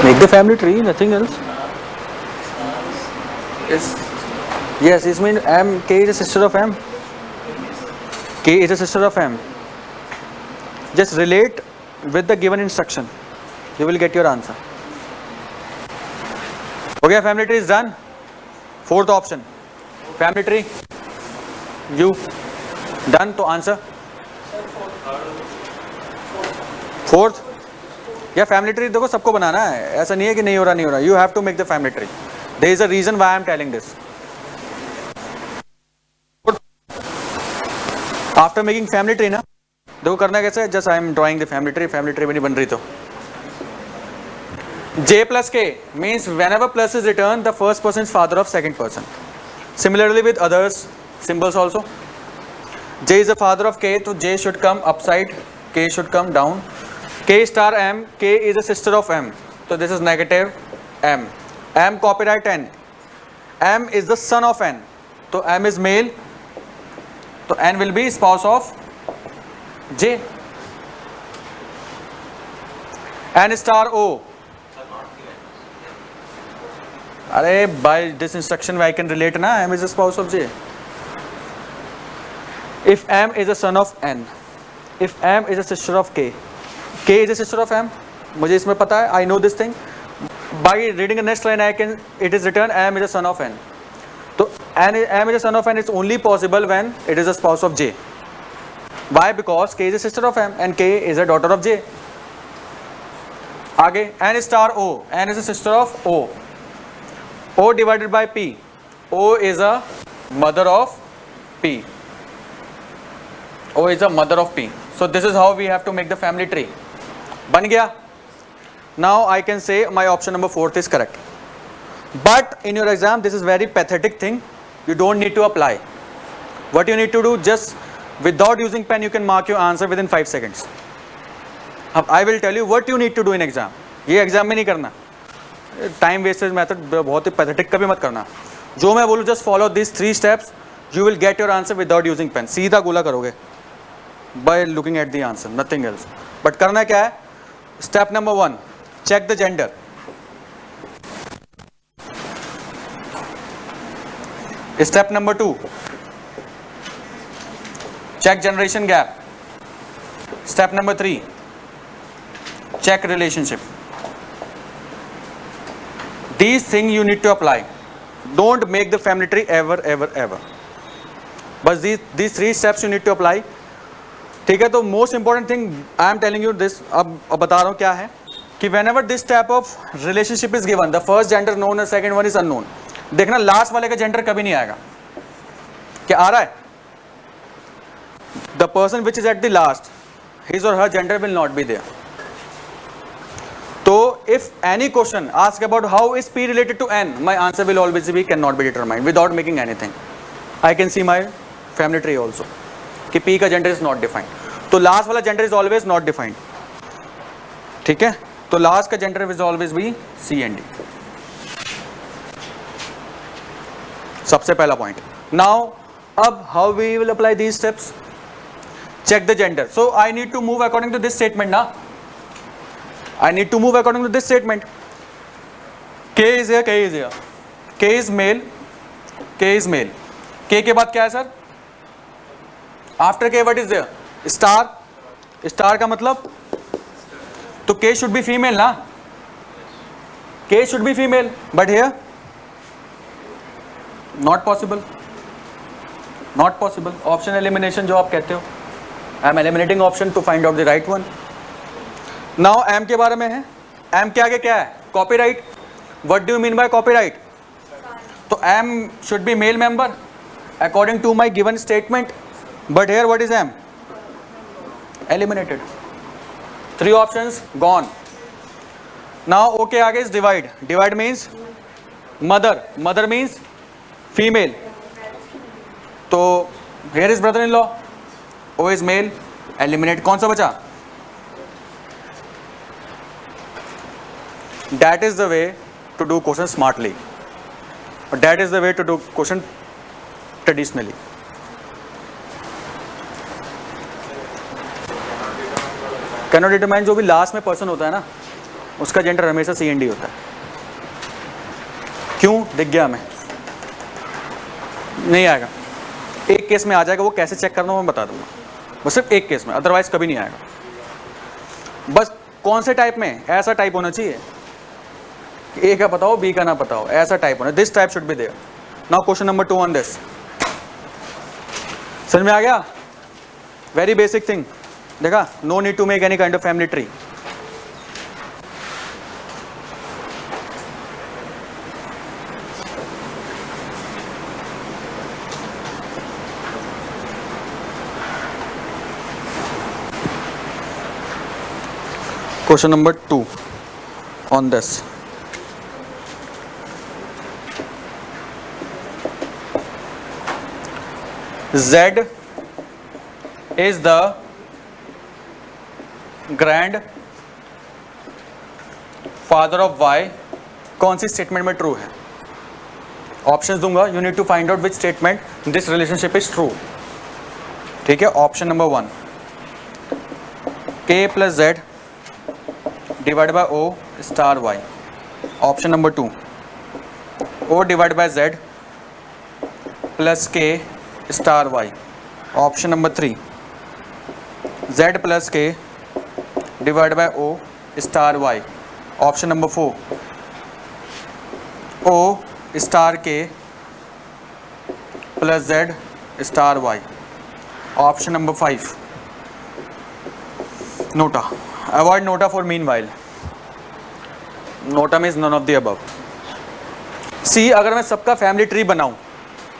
Make the family tree, nothing else. Yes, it means M, K is a sister of M. K is a sister of M. Just relate with the given instruction. You will get your answer. Okay, family tree is done. Fourth option. Family tree. You. Done to answer. Fourth. या family tree देखो सबको बनाना है, ऐसा नहीं है कि नहीं हो रहा. You have to make the family tree. There is a reason why I am telling this. After making family tree ना, देखो करना कैसे है. Just I am drawing the family tree. Family tree भी नहीं बन रही तो J plus K means whenever plus is returned, the first person is father of second person. Similarly with others symbols also. J is the father of K, so J should come upside, K should come down. K star M, K is a sister of M, so this is negative M. M copyright N. M is the son of N, so M is male, so N will be spouse of J. N star O. अरे by this instruction I can relate ना, M is a spouse of J. If M is a son of N, if M is a sister of K, K is a sister of M, मुझे इसमें पता है, I know this thing. By reading the next line I can, it is written M is a son of N. So M is a son of N is only possible when it is a spouse of J. Why? Because K is a sister of M and K is a daughter of J. आगे n star o, n is a sister of o, o divided by p, o is a mother of p, o is a mother of p. So this is how we have to make the family tree. बन गया. Now I can say my option number 4 is correct. But in your exam this is very pathetic thing, you don't need to apply. What you need to do, just without using pen you can mark your answer within 5 seconds. अब I will tell you what you need to do in exam. ये exam में नहीं करना, time wastage method बहुत ही pathetic कभी मत करना. जो मैं बोलूँ just follow this 3 steps, you will get your answer without using pen. सीधा गोला करोगे by looking at the answer, nothing else. But करना क्या है? Step number 1, check the gender. Step number 2, check generation gap. Step number 3, check relationship. These things you need to apply. Don't make the family tree ever. But these 3 steps you need to apply. ठीक है. तो most important thing I am telling you this, अब बता रहा हूँ क्या है कि whenever this type of relationship is given, the first gender known, the second one is unknown. देखना लास्ट वाले का जेंडर कभी नहीं आएगा. क्या आ रहा है? The person which is at the last, his or her gender will not be there. So if any question asked about how is P related to N, my answer will always be cannot be determined without making anything. I can see my family tree also कि P का gender is not defined. तो last वाला gender is always not defined. ठीक है. तो last का gender will always be C and D. सबसे पहला point. Now अब how we will apply these steps? Check the gender. So I need to move according to this statement now. I need to move according to this statement. K is here, K is here. K is male, K is male. K के बाद क्या है sir? After K what is there? Star. Star का मतलब तो K should be female ना? K should be female. But here not possible. Not possible. Option elimination जो आप कहते हो. I am eliminating option to find out the right one. Now M के बारे में है. M के आगे क्या है? Copyright. What do you mean by copyright? तो M should be male member according to my given statement. But here what is M? Eliminated. 3 options gone. Now O के आगे is divide. Divide means mother. Mother means female. तो here is brother-in-law. O is male. Eliminate. कौन सा बचा? That is the way to do question smartly. That is the way to do question traditionally. Cannot determine जो भी last में person होता है ना, उसका जेंडर हमेशा सी एंड डी होता है. क्यों? दिख गया हमें. नहीं आएगा. एक केस में आ जाएगा, वो कैसे चेक करना मैं बता दूंगा. बस सिर्फ एक केस में, अदरवाइज कभी नहीं आएगा. बस कौन से टाइप में? ऐसा टाइप होना चाहिए. ए का बताओ, बी का ना बताओ, ऐसा टाइप होना. This type should be there. Now question number 2 on this. समझ में आ गया? Very basic thing. देखा? No need to make any kind of family tree. Question number 2 on this. Z is the grandfather of Y. कौन सी statement में true है? Options दूंगा. You need to find out which statement this relationship is true. ठीक है. Option number 1, K plus Z divided by O star Y. Option number 2, O divided by Z plus K star Y. Option number 3, Z plus K divided by O star Y. Option number 4, O star K plus Z star Y. Option number 5, nota. Avoid nota for meanwhile. NOTA means none of the above. See, अगर मैं सबका family tree बनाऊं,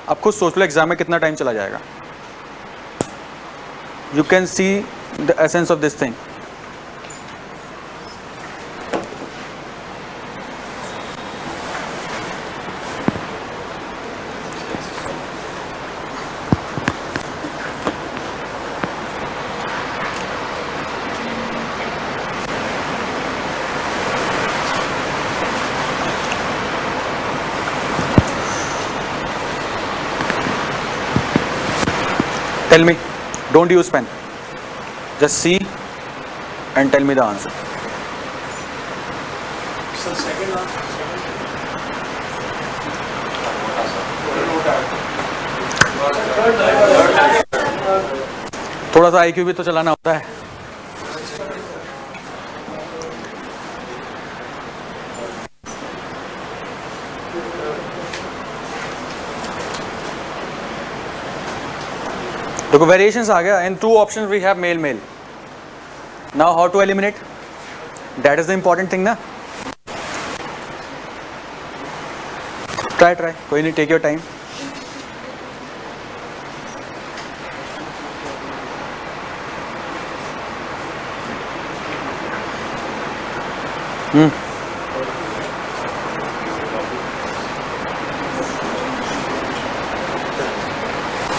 आप खुद सोच लो exam में कितना time चला जाएगा. You can see the essence of this thing. Tell me, don't use pen. Just see and tell me the answer. Sir, second answer. थोड़ा सा IQ भी तो चलाना होता है. देखो वेरिएशंस आ गया. In 2 options we have male male. Now how to eliminate, that is the important thing ना. ट्राई कोई नहीं, take your time.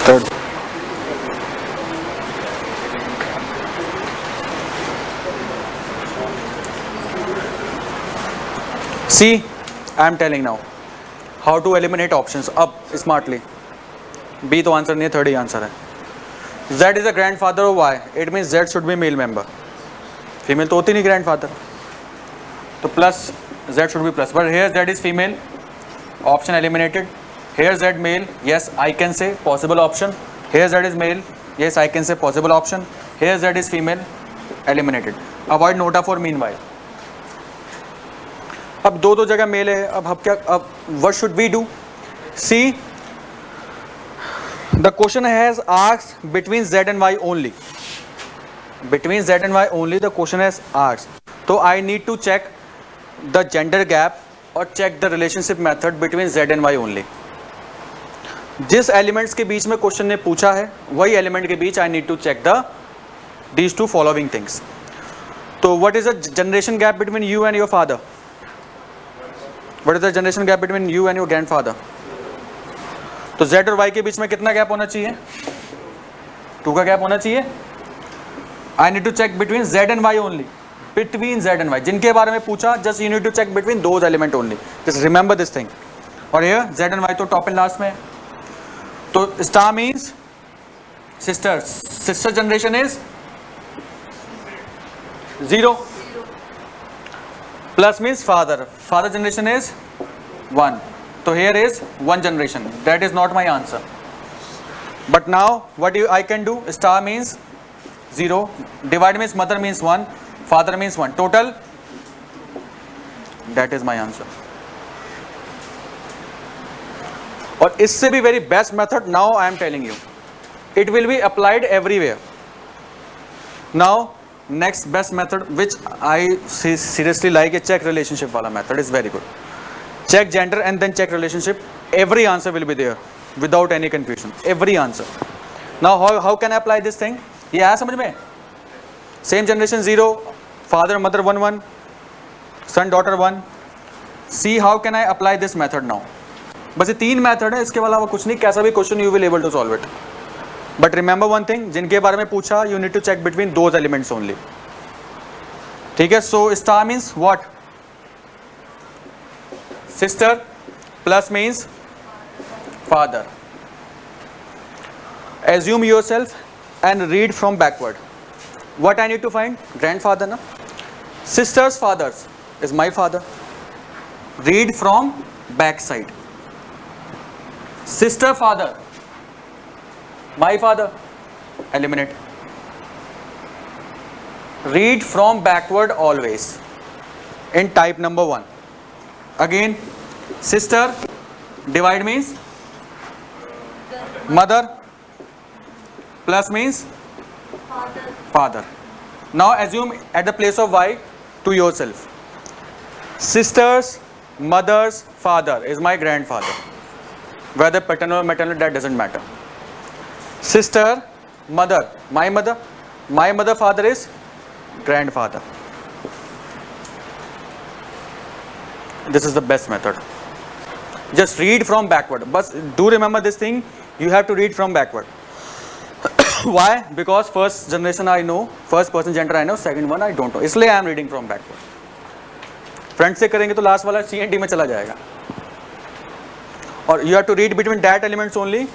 Third. See, I am telling now how to eliminate options. अब smartly. B तो answer नहीं है, third ही answer है. Z is a grandfather of Y. It means Z should be male member. Female तो होती नहीं grandfather, तो plus Z should be plus. But here Z is female. Option eliminated. Here Z male. Yes, I can say possible option. Here Z is male. Yes, I can say possible option. Here Z is female. Eliminated. Avoid nota for meanwhile. अब दो जगह mail है. अब क्या, अब what should we do? See, the question has asked between Z and Y only. Between Z and Y only the question has asked. तो I need to check the gender gap और check the relationship method between Z and Y only. जिस elements के बीच में question ने पूछा है वही एलिमेंट के बीच I need to check the these 2 following things. तो what is the generation gap between you and your father? What is the generation gap between you and your grandfather? तो Z और Y के बीच में कितना gap होना चाहिए? 2 का गैप होना चाहिए. I need to check between Z and Y only. Between Z and Y. जिनके बारे में पूछा, just you need to check between those element only. Just remember this thing. और here Z and Y तो top and last में. तो star means sister. Sister generation is 0. Plus means father. Father generation is 1. So here is 1 generation. That is not my answer. But now what I can do? Star means 0. Divide means mother means 1. Father means 1. Total. That is my answer. और इससे भी very best method now I am telling you. It will be applied everywhere. Now next best method which I seriously like is check relationship wala method is very good. Check gender and then check relationship. Every answer will be there without any confusion. Every answer. Now how can I apply this thing? ये आया समझ में? Same generation 0, father mother 1 1, son daughter 1. See how can I apply this method now? बस ये 3 method है, इसके अलावा कुछ नहीं. कैसा भी question you will able to solve it. But remember one thing, जिनके बारे में पूछा you need to check between those elements only. ठीक है. So star means what? Sister. Plus means father. Assume yourself and read from backward. What I need to find? Grandfather na. Sister's father is my father. Read from back side. Sister father, my father. Eliminate. Read from backward always. In type number 1. Again, sister, divide means mother, plus means father. Now assume at the place of y to yourself. Sisters, mothers, father is my grandfather. Whether paternal or maternal, that doesn't matter. Sister, mother, my mother, father is grandfather. This is the best method. Just read from backward. But do remember this thing, you have to read from backward. Why? Because first generation I know, first person gender I know, second one I don't know. इसलिए I am reading from backward. Front से करेंगे तो last वाला CNT में चला जाएगा. और you have to read between that elements only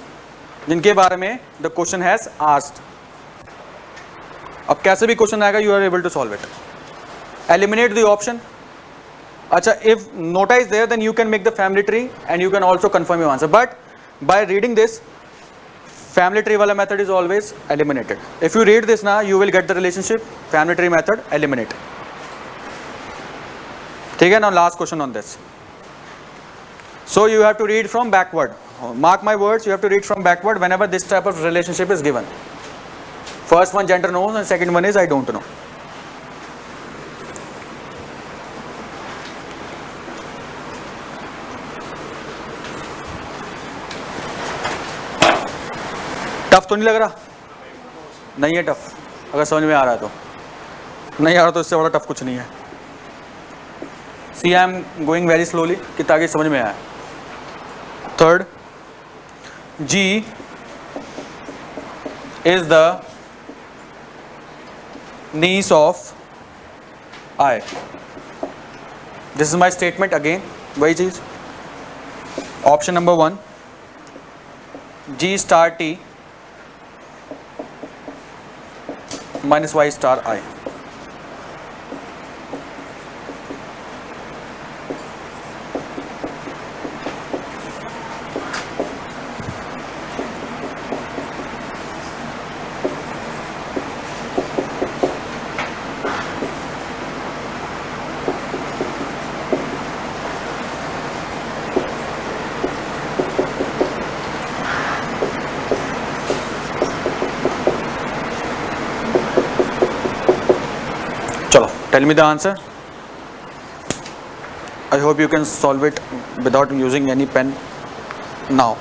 जिनके बारे में the question has asked. अब कैसे भी क्वेश्चन आएगा you are able to solve it. Eliminate the option. अच्छा, if nota is there, then you can make the family tree and you can also confirm your answer. But by reading this, family tree wala method is always eliminated. If you read this now, you will get the relationship. Family tree method eliminate. ठीक है? Now last question on this. So you have to read from backward. Mark my words, you have to read from backward whenever this type of relationship is given. First one gender knows and second one is I don't know. Tough तो नहीं लग रहा? नहीं है tough. अगर समझ में आ रहा है तो. नहीं आ रहा तो इससे बड़ा टफ कुछ नहीं है. See, I am going very slowly कि ताकि समझ में आए. Third, G is the niece of I. This is my statement again. वही चीज. Option number 1, G star T minus Y star I. Tell me the answer. I hope you can solve it without using any pen now.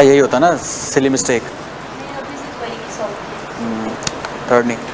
यही होता ना silly mistake. Third नहीं.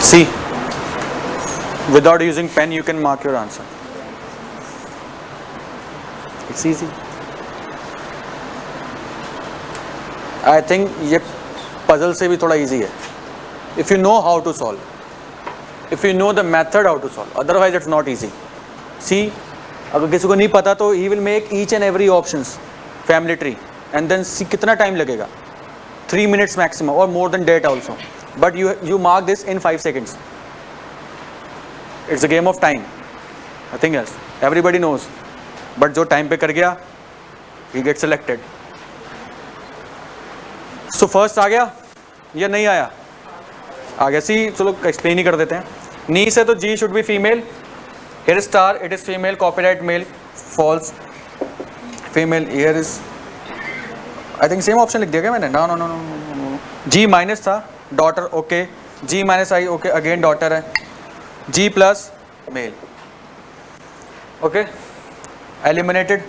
See, without using pen you can mark your answer. It's easy. I think ये puzzle से भी थोड़ा easy है. If you know how to solve, if you know the method how to solve, otherwise it's not easy. See, अगर किसी को नहीं पता तो he will make each and every options family tree and then see कितना time लगेगा. 3 minutes maximum or more than that also. But you mark this in 5 seconds. It's a game of time. Nothing else. Everybody knows. But जो time पे कर गया, he gets selected. So first आ गया या नहीं आया? आ गया. See, चलो explain ही कर देते हैं. Niece है तो G should be female. Here is star, it is female. Copyright male. False. Female. Here is. I think same option लिख दिया क्या मैंने? No. G minus था. Daughter, okay. G minus I, okay. Again daughter है. G plus male. Okay. Eliminated.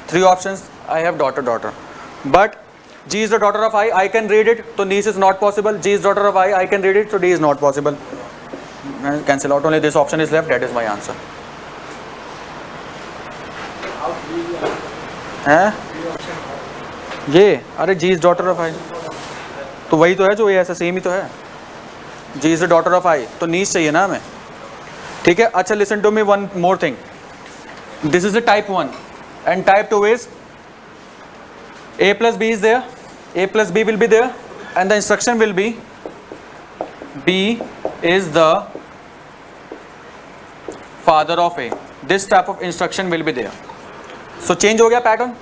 3 options. I have daughter. But G is the daughter of I can read it, so niece is not possible. G is daughter of I can read it, so D is not possible. Cancel out, only this option is left, that is my answer. हैं ये, अरे G is daughter of I, तो वही तो है जो ये ऐसा सेम ही तो है. G is the daughter of I, तो niece चाहिए ना हमें. ठीक है. अच्छा, listen to me one more thing. This is the type 1 and type 2 is A plus B is there, A plus B will be there, and the instruction will be B is the father of A. This type of instruction will be there. So change हो गया pattern.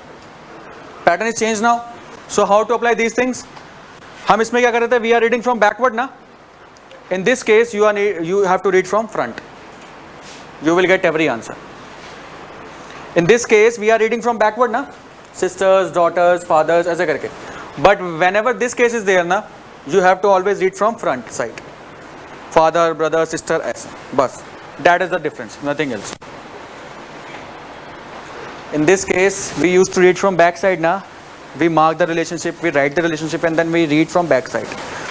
Pattern is changed now. So how to apply these things? हम इसमें क्या कर रहे थे? We are reading from backward ना. In this case you have to read from front. You will get every answer. In this case we are reading from backward ना. Sisters, daughters, fathers ऐसे करके. But whenever this case is there ना, you have to always read from front side. Father, brother, sister ऐसे. बस. That is the difference. Nothing else. In this case we used to read from back side ना. We mark the relationship, we write the relationship, and then we read from back side.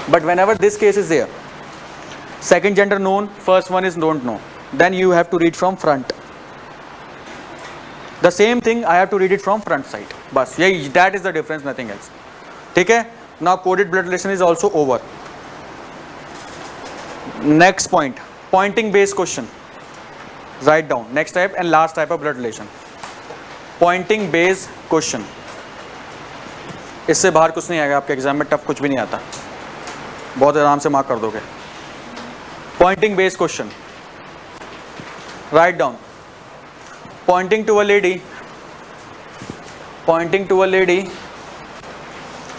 But whenever this case is there, second gender known, first one is don't know, then you have to read from front. The same thing I have to read it from front side. Bas, that is the difference, nothing else. ठीक है? Now coded blood relation is also over. Next point, pointing based question. Write down. Next type and last type of blood relation. Pointing based question. इससे बाहर कुछ नहीं आएगा आपके exam में, tough कुछ भी नहीं आता, बहुत आराम से मार्क कर दोगे. Pointing based question. Write down. Pointing to a lady, pointing to a lady,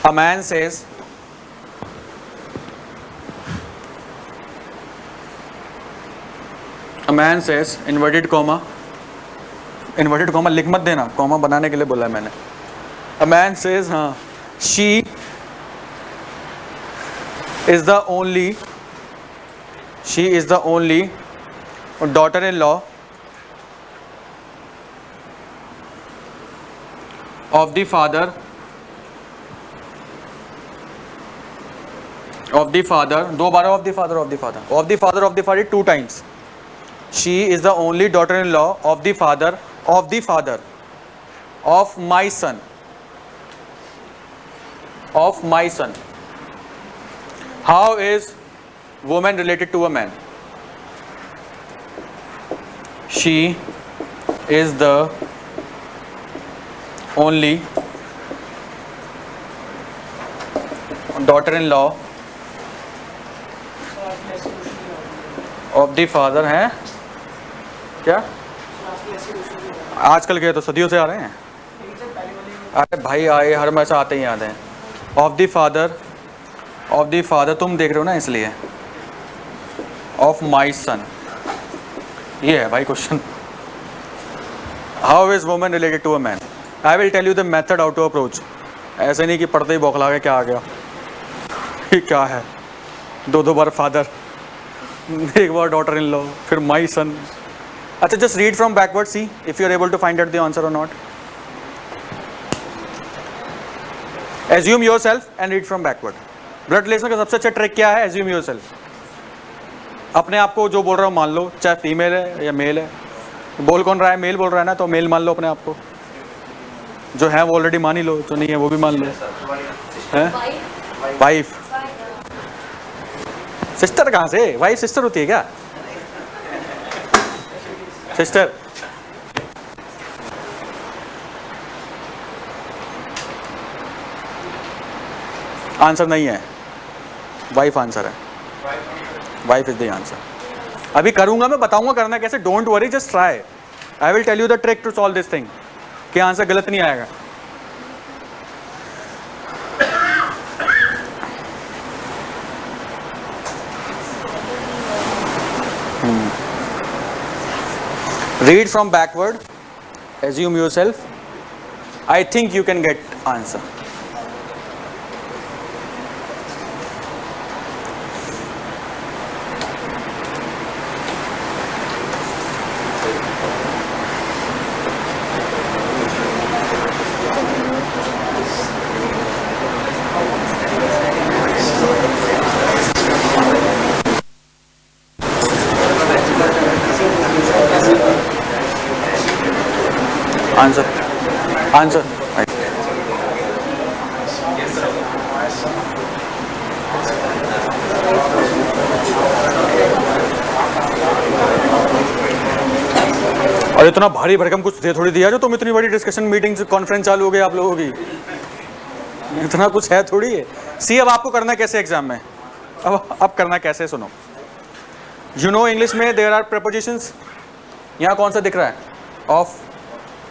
a man says, inverted comma लिख मत देना, कॉमा बनाने के लिए बोला है मैंने. A man says, हाँ, she is the only daughter-in-law of the father दो बार of the father 2 times. She is the only daughter-in-law of the father of my son. How is woman related to a man? She is the only daughter-in-law of the father है क्या? आजकल के तो सदियों से आ रहे हैं. अरे भाई आए हर में से आते ही आते हैं. ऑफ द फादर तुम देख रहे हो ना इसलिए. ऑफ माई सन, ये है भाई question. How is woman related to a man? I will tell you the method how to approach. ऐसे नहीं कि पढ़ते ही बौखला के क्या आ गया, ये क्या है, 2 बार फादर, एक बार डॉटर इन लॉ, फिर माई सन. अच्छा, just read from backward, see if you are able to find out the answer और not. Assume yourself and read from backward. Blood relation का सबसे अच्छा ट्रिक क्या है? Assume yourself. अपने आप को जो बोल रहा हूँ मान लो, चाहे फीमेल है या मेल है. बोल कौन रहा है? मेल बोल रहा है ना, तो मेल मान लो अपने आप को. जो है वो ऑलरेडी मान ही लो, जो नहीं है वो भी मान लो. हैं? वाइफ. सिस्टर कहाँ से? वाइफ सिस्टर होती है क्या? सिस्टर. आंसर नहीं है, वाइफ आंसर है. Wife is the answer. अभी करूंगा मैं, बताऊंगा करना कैसे. Don't worry, just try. I will tell you the trick to solve this thing, कि आंसर गलत नहीं आएगा. Read from backward, assume yourself. I think you can get answer. Answer answer और इतना भारी भरकम कुछ दे थोड़ी दिया जो तुम इतनी बड़ी डिस्कशन मीटिंग कॉन्फ्रेंस चालू हो गई आप लोगों की, इतना कुछ है थोड़ी है। सी अब आपको करना कैसे एग्जाम में, अब करना कैसे सुनो। यू नो इंग्लिश में देयर आर प्रपोजिशंस, यहाँ कौन सा दिख रहा है, of,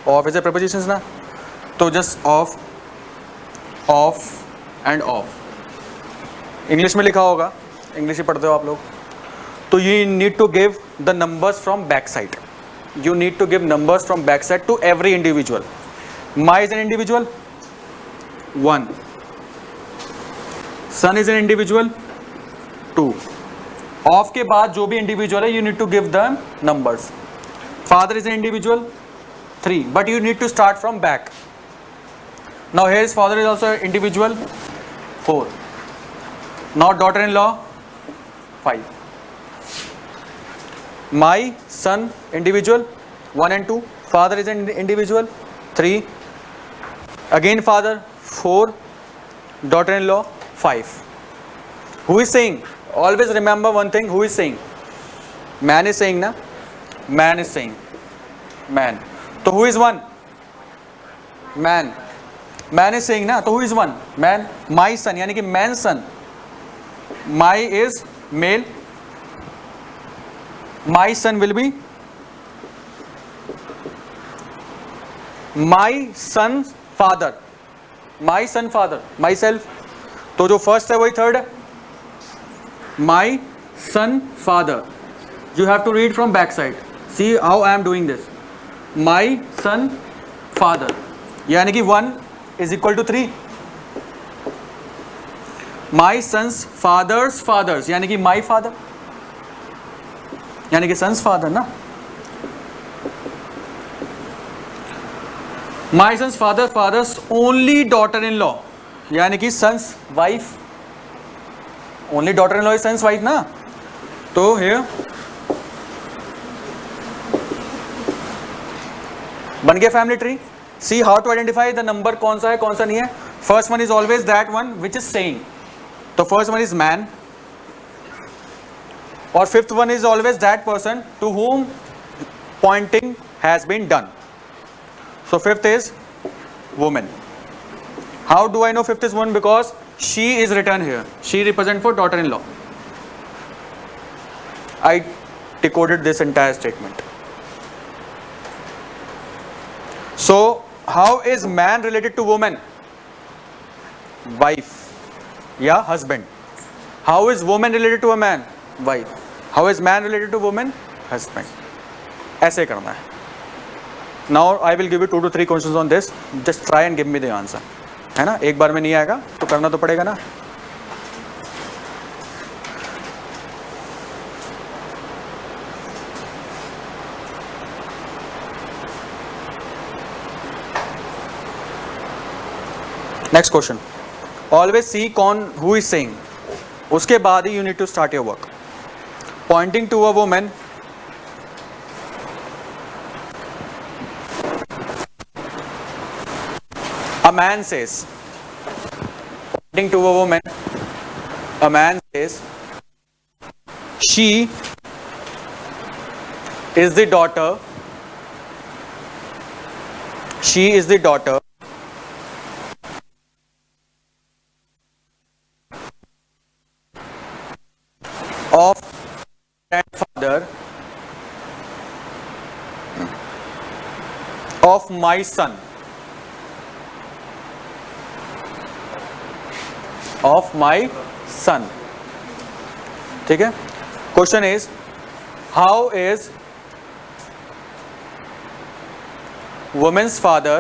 of is a propositions ना, तो just of, of end of English में लिखा होगा, इंग्लिश ही पढ़ते हो आप लोग, तो you need to give the numbers from back side, you need to give numbers from backside to every individual. My is an individual, 1. Son is an individual, 2. Of के बाद जो भी individual है you need to give them numbers. Father is an individual, 3. But you need to start from back. Now here is father is also an individual, 4. Now daughter-in-law, 5. My son individual, 1 and 2. Father is an individual, 3. Again father, 4. Daughter-in-law, 5. Who is saying? Always remember one thing, who is saying? Man is saying na? Man is saying. Man. So who is one? Man. Man is saying na? So who is one? Man. My son, यानी कि man son. My is male. My son will be my son's father. My son father. Myself. तो जो first है वही third है. My son father. You have to read from back side. See how I am doing this. My son father. यानी कि 1 is equal to 3. My son's father's fathers. यानी कि my father. यानी कि सन्स फादर ना, my son's father father's only daughter in law, यानी कि son's wife, only daughter in law is son's wife ना, तो हियर बन गया family tree. See how to identify the number, कौन सा है कौन सा नहीं है। First one is always that one which is saying, तो फर्स्ट वन इज मैन, और fifth one is always that person to whom pointing has been done. So fifth is woman. How do I know fifth is woman? Because she is written here. She represents for daughter-in-law. I decoded this entire statement. So how is man related to woman? Wife या husband. How is woman related to a man? Wife. How is man related to woman? Husband. ऐसे करना है. Now I will give you 2 to 3 questions on this. Just try and give me the answer. है ना, एक बार में नहीं आएगा तो करना तो पड़ेगा ना. Next question. Always see who is saying. उसके बाद ही you need to start your work. Pointing to a woman, a man says, pointing to a woman, a man says, she is the daughter, she is the daughter of grandfather of my son, of my son. ठीक है. Question is, how is woman's father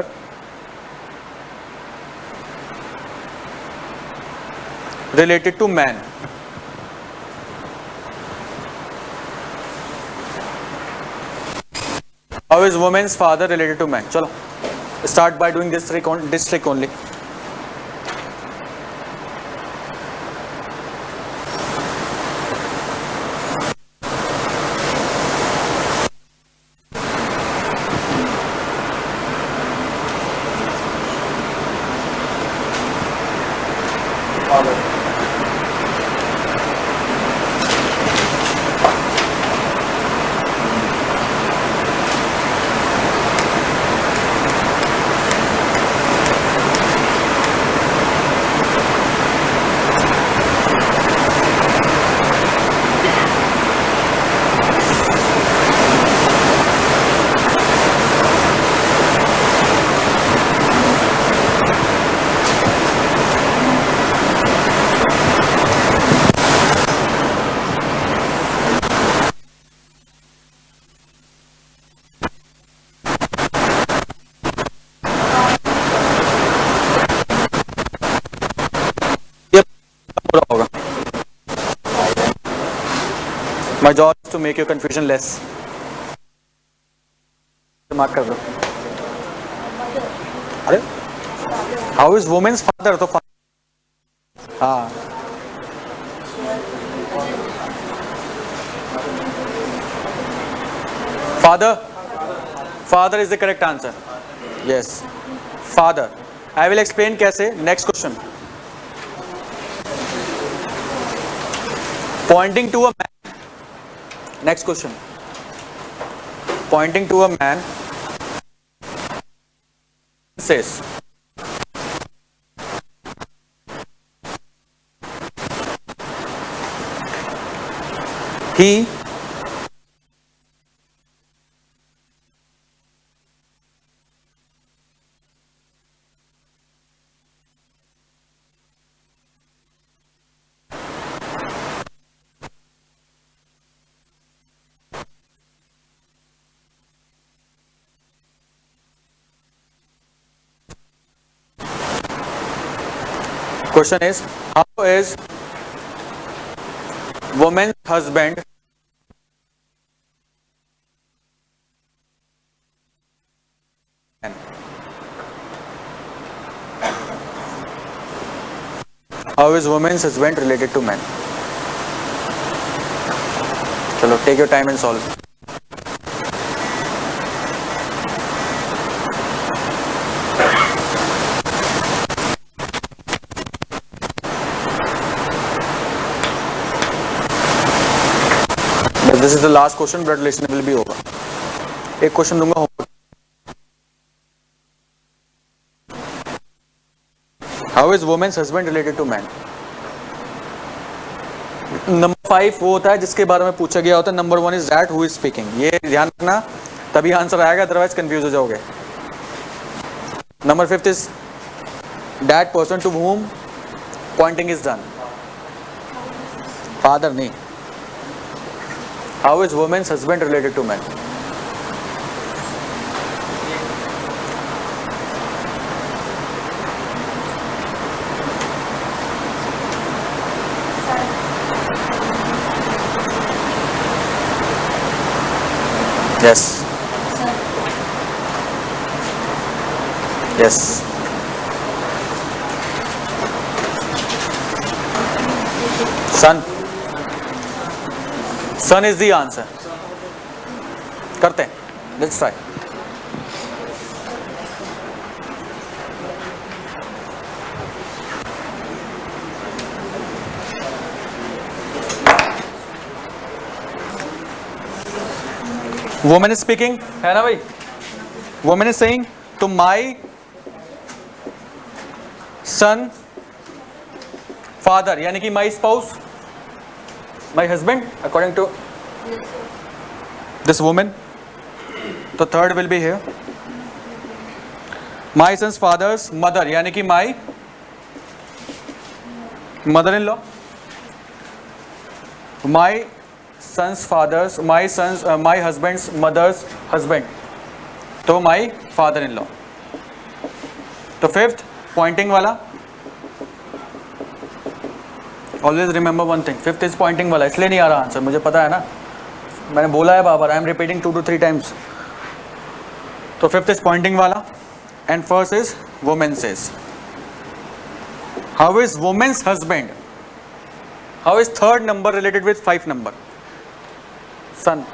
related to man? How is woman's father related to man? चलो, start by doing this trick only. My job is to make your confusion less. Mark कर दो. अरे how is woman's father? तो हाँ father is the correct answer. Yes, father. I will explain कैसे. Next question. Pointing to a man. Next question. Pointing to a man says, he question is, how is woman's husband how is woman's husband related to man? Chalo, take your time and solve. This is the last question, blood relation will be over. एक question दूंगा. How is woman's husband related to man? Number 5 वो होता है जिसके बारे में पूछा गया होता है. Number 1 is that who is speaking. ये ध्यान रखना, तभी आंसर आएगा, अदरवाइज कंफ्यूज हो जाओगे. Number 5 is that person to whom pointing is done. Father नहीं. How is woman's husband related to man? Yes. Yes. Son. Son is the answer. करते हैं. Let's try. Woman is speaking, है ना भाई? Woman is saying, to my son, father, यानी कि my spouse, my husband, according to this woman. The third will be here. My son's father's mother, यानी कि my mother-in-law. My son's father's, my husband's mother's husband. तो my father-in-law. तो fifth pointing वाला. Always remember one thing. Fifth is pointing वाला. इसलिए नहीं आ रहा answer, मुझे पता है ना, मैंने बोला है बार-बार. I am repeating 2 to 3 times. तो fifth is pointing वाला, and first is woman says. How is woman's husband? How is third number related with 5 number? Son.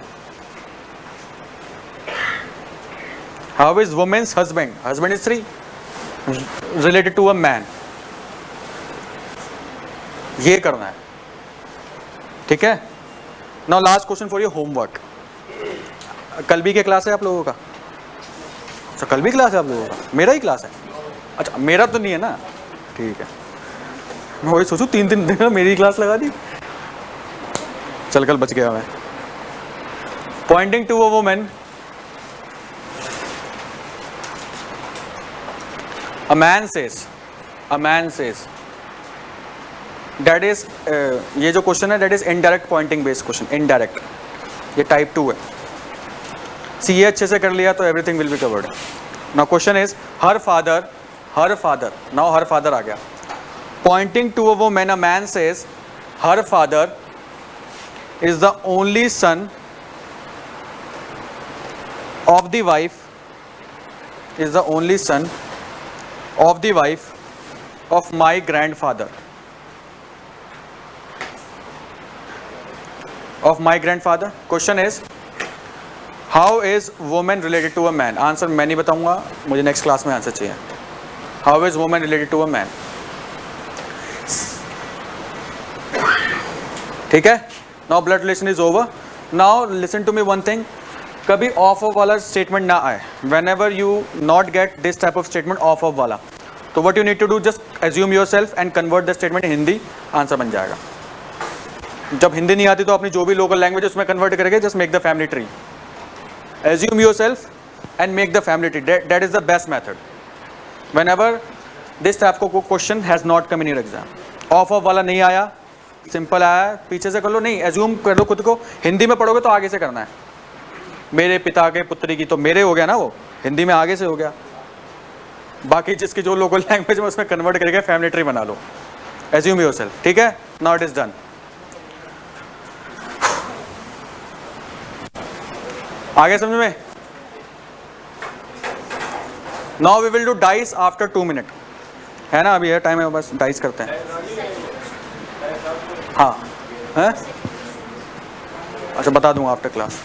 How is woman's husband? Husband is 3. Related to a man. ये करना है, ठीक है. Now last question for your homework. कल भी क्या class है आप लोगों का? अच्छा, कल भी क्लास है आप लोगों का? मेरा ही क्लास है. अच्छा, मेरा तो नहीं है ना, ठीक है. मैं वही सोचूं 3 दिन मेरी क्लास लगा दी. चल, कल बच गया मैं. Pointing to a woman, a man says, that is, ये जो क्वेश्चन है, that is indirect pointing based question, indirect. ये type 2 है. सी ये अच्छे से कर लिया तो everything will be covered. Now question is, her father, now her father आ गया. Pointing to a woman, a man says, her father is the only son of the wife, is the only son of the wife of my grandfather. Of my grandfather. Question is, how is woman related to a man? Answer मैं नहीं बताऊंगा, मुझे next class में answer चाहिए. How is woman related to a man? ठीक है. Now blood relation is over. Now listen to me one thing. कभी of of वाला स्टेटमेंट ना आए. Whenever you not get this type of statement of of वाला, तो what you need to do, just assume yourself and convert the statement in Hindi, answer बन जाएगा. जब हिंदी नहीं आती तो अपनी जो भी लोकल लैंग्वेज उसमें कन्वर्ट करके just make the family tree. Assume yourself and make the family tree. That is the best method. Whenever this type of question has not come in your exam. Of of वाला नहीं आया, simple आया, पीछे से कर लो. नहीं, assume कर लो खुद को. हिंदी में पढ़ोगे तो आगे से करना है. मेरे पिता के पुत्री की, तो मेरे हो गया ना, वो हिंदी में आगे से हो गया. बाकी जिसकी जो लोकल लैंग्वेज में उसमें कन्वर्ट करके फैमिली ट्री बना लो. Assume yourself. ठीक है. Now it is done. आगे समझ में. Now we will do dice after 2 minute. है ना, अभी है टाइम है, बस डाइस करते हैं. हाँ है, अच्छा बता दूंगा आफ्टर क्लास.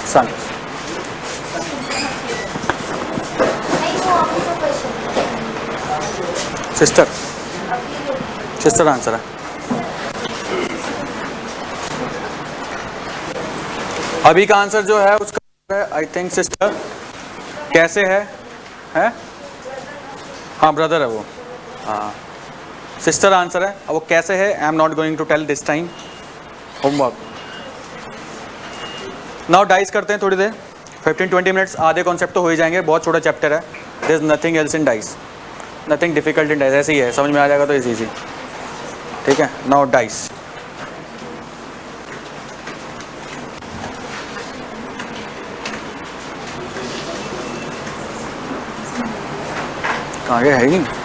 सन सिस्टर, सिस्टर आंसर है. अभी का आंसर जो है उसका है आई थिंक सिस्टर. कैसे है? हाँ ब्रदर है वो. हाँ सिस्टर आंसर है. अब वो कैसे है, I am not going to tell this time. Homework. Now dice करते हैं थोड़ी देर, 15-20 मिनट्स. आधे कॉन्सेप्ट तो हो ही जाएंगे, बहुत छोटा चैप्टर है. There is nothing else in dice, nothing difficult in dice. ऐसे ही है, समझ में आ जाएगा तो इजी. ठीक है. Now dice. कहाँ गया, है ही नहीं.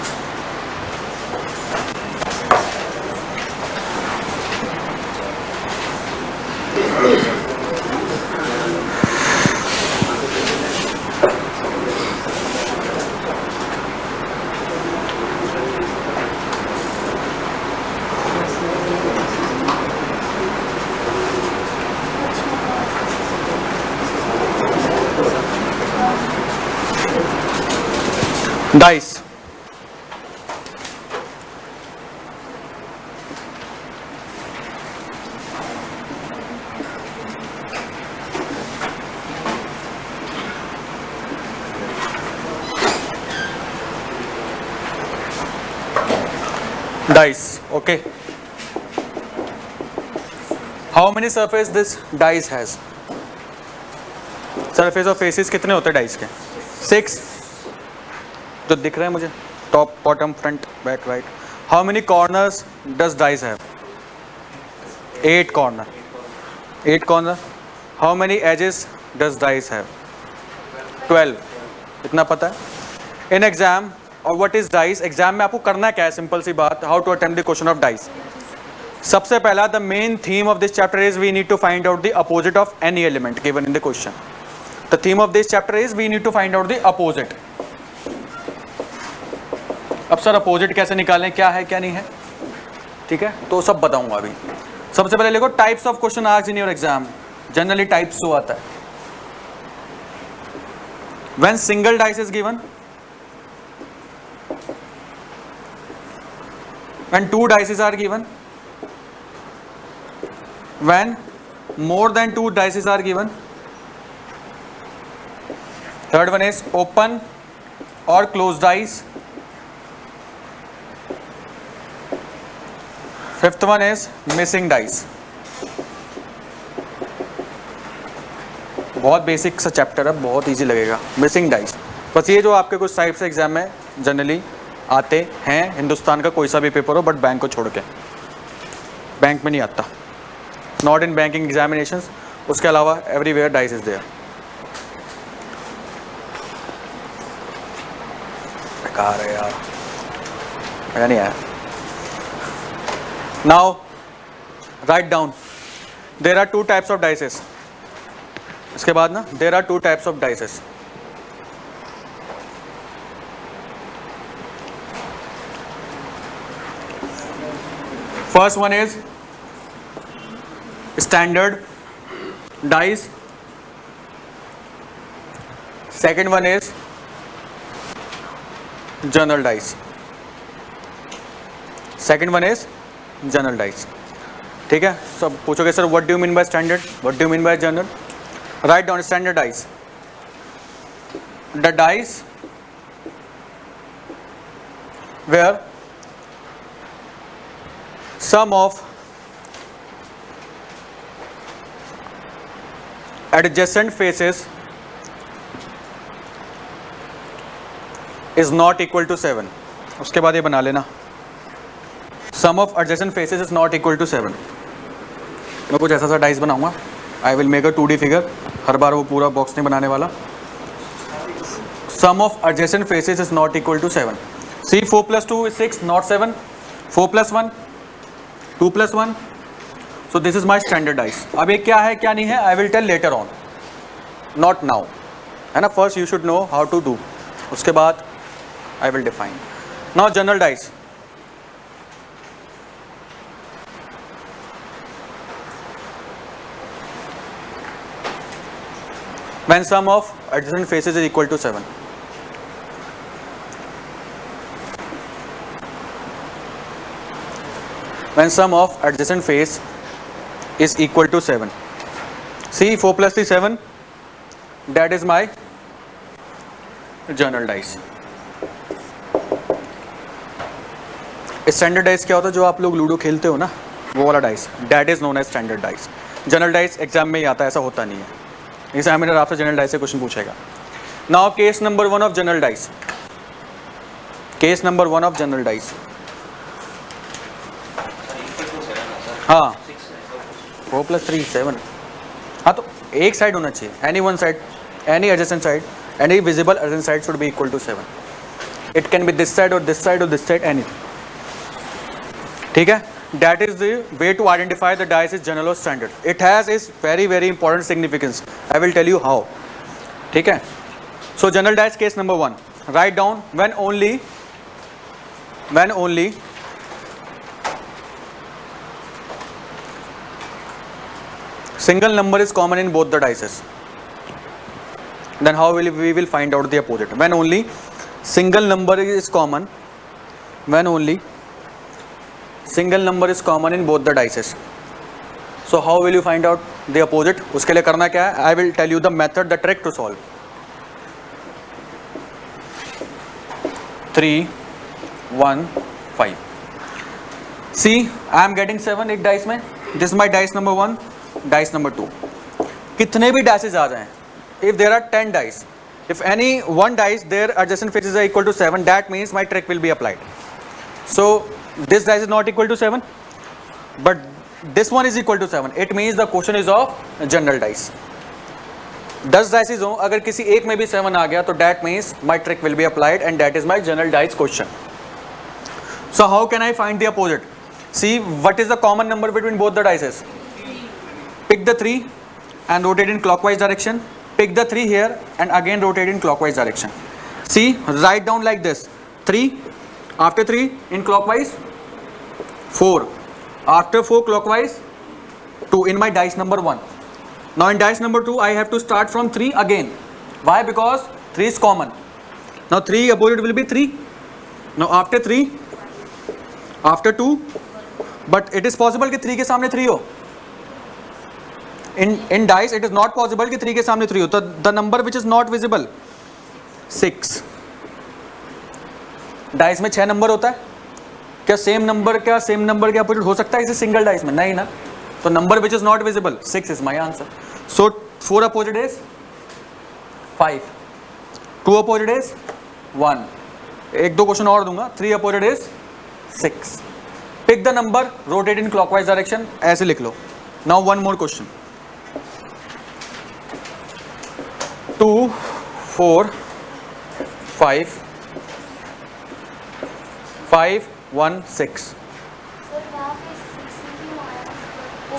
Dice. Dice. Okay. How many surface this dice has? Surface of faces कितने होते हैं डाइस के? 6 जो दिख रहे हैं मुझे. Top, bottom, front, back, right. How many corners does dice have? 8 corner. 8 corner. How many edges does dice have? 12. इतना पता है. इन एग्जाम, और व्हाट इज डाइस? एग्जाम में आपको करना क्या है? सिंपल सी बात. How to attempt the question of dice. सबसे पहला, the main theme of this chapter is we need to find out the opposite of any element given in the question. The theme of this chapter is we need to find out the opposite. अब sir opposite कैसे निकालें, क्या है क्या नहीं है? ठीक है, तो सब बताऊंगा अभी. सबसे पहले देखो, types of question asked in your exam. Generally types जो आता है, when single dice is given, when 2 dices are given, when more than 2 dices are given. Third one is open और close dice. Fifth one is missing dice. बहुत basic सा chapter है, बहुत easy लगेगा. Missing dice, बस ये जो आपके कुछ टाइप्स एग्जाम में जनरली आते हैं, हिंदुस्तान का कोई सा भी पेपर हो, बट बैंक को छोड़ के, बैंक में नहीं आता, नॉट इन बैंकिंग एग्जामिनेशंस। उसके अलावा एवरीवेयर डाइस इज देयर। बेकार है यार, मजा नहीं आया। Now write down, there are 2 types of dices. इसके बाद ना, there are 2 types of dices. First one is standard dice, second one is general dice, second one is general dice. ठीक है, सब पूछोगे sir what do you mean by standard, what do you mean by general? Write down standard dice, the dice where sum of adjacent faces is not equal to 7। उसके बाद ये बना लेना, sum of adjacent faces is not equal to 7। मैं कुछ ऐसा सा dice बनाऊंगा, I will make a 2D figure, हर बार वो पूरा बॉक्स नहीं बनाने वाला। sum of adjacent faces is not equal to 7। See, 4 plus 2 is 6, not 7. 4 plus 1, 2 plus 1. So this is my standard dice. अब ये क्या है क्या नहीं है, I will tell later on, not now, है ना। First you should know how to do, उसके बाद I will define. Now general dice. When sum of adjacent faces is equal to 7. When sum of adjacent face is equal to 7. See, 4 plus 3 7, that is my general dice. Standard dice क्या होता है, जो आप लोग ludo खेलते हो ना, वो वाला dice, that is known as standard dice. General dice exam में ही आता है, ऐसा होता नहीं है, एग्जामिनर आपसे जनरल डाइस से क्वेश्चन पूछेगा। Now case number 1 of general dice, case number 1 of general dice. हाँ, 4 plus 3 7। हाँ, तो एक साइड होना चाहिए, any one side, any adjacent side, any visible adjacent side should be equal to 7। It can be this side और this side और this side, anything. ठीक है, that is the way to identify the dice is general और standard. It has is very very important significance, I will tell you how. ठीक है, so general dice case number 1, right down, when only single number is common in both the dices, then how will we will find out the opposite? When only single number is common, when only single number is common in both the dices, so how will you find out the opposite? उसके लिए करना क्या है, I will tell you the method, the trick to solve. 3 1 5. See, I am getting 7 एक dice में, this is my dice number 1, dice number 2। कितने भी dices आ जाएं, if there are 10 dice, if any one dice their adjacent faces are equal to 7, that means my trick will be applied. So this dice is not equal to 7, but this one is equal to 7, it means the question is of general dice. 10 dices हो, अगर किसी एक में भी 7 आ गया तो that means my trick will be applied and that is my general dice question. So how can I find the opposite? See, what is the common number between both the dices? Pick the 3 and rotate in clockwise direction. Pick the 3 here and again rotate in clockwise direction. See, write down like this: 3, after 3 in clockwise 4, after 4 clockwise 2 in my dice number 1. Now in dice number 2 I have to start from 3 again. Why? Because 3 is common. Now 3 opposite will be 3. Now after 3, after 2, but it is possible कि 3 के सामने 3 हो। In dice it is not possible कि 3 के सामने 3 हो, तो the number which is not visible 6। Dice में 6 नंबर होता है क्या? सेम नंबर के अपोजिट हो सकता है इसे सिंगल डाइस में? नहीं ना, तो number which is not visible 6 is my answer. So 4 opposite is 5, 2 opposite is 1, एक दो क्वेश्चन और दूंगा. 3 opposite is 6. Pick the number, rotate in clockwise direction, ऐसे लिख लो. Now one more question. 2 4 5 5 1 6.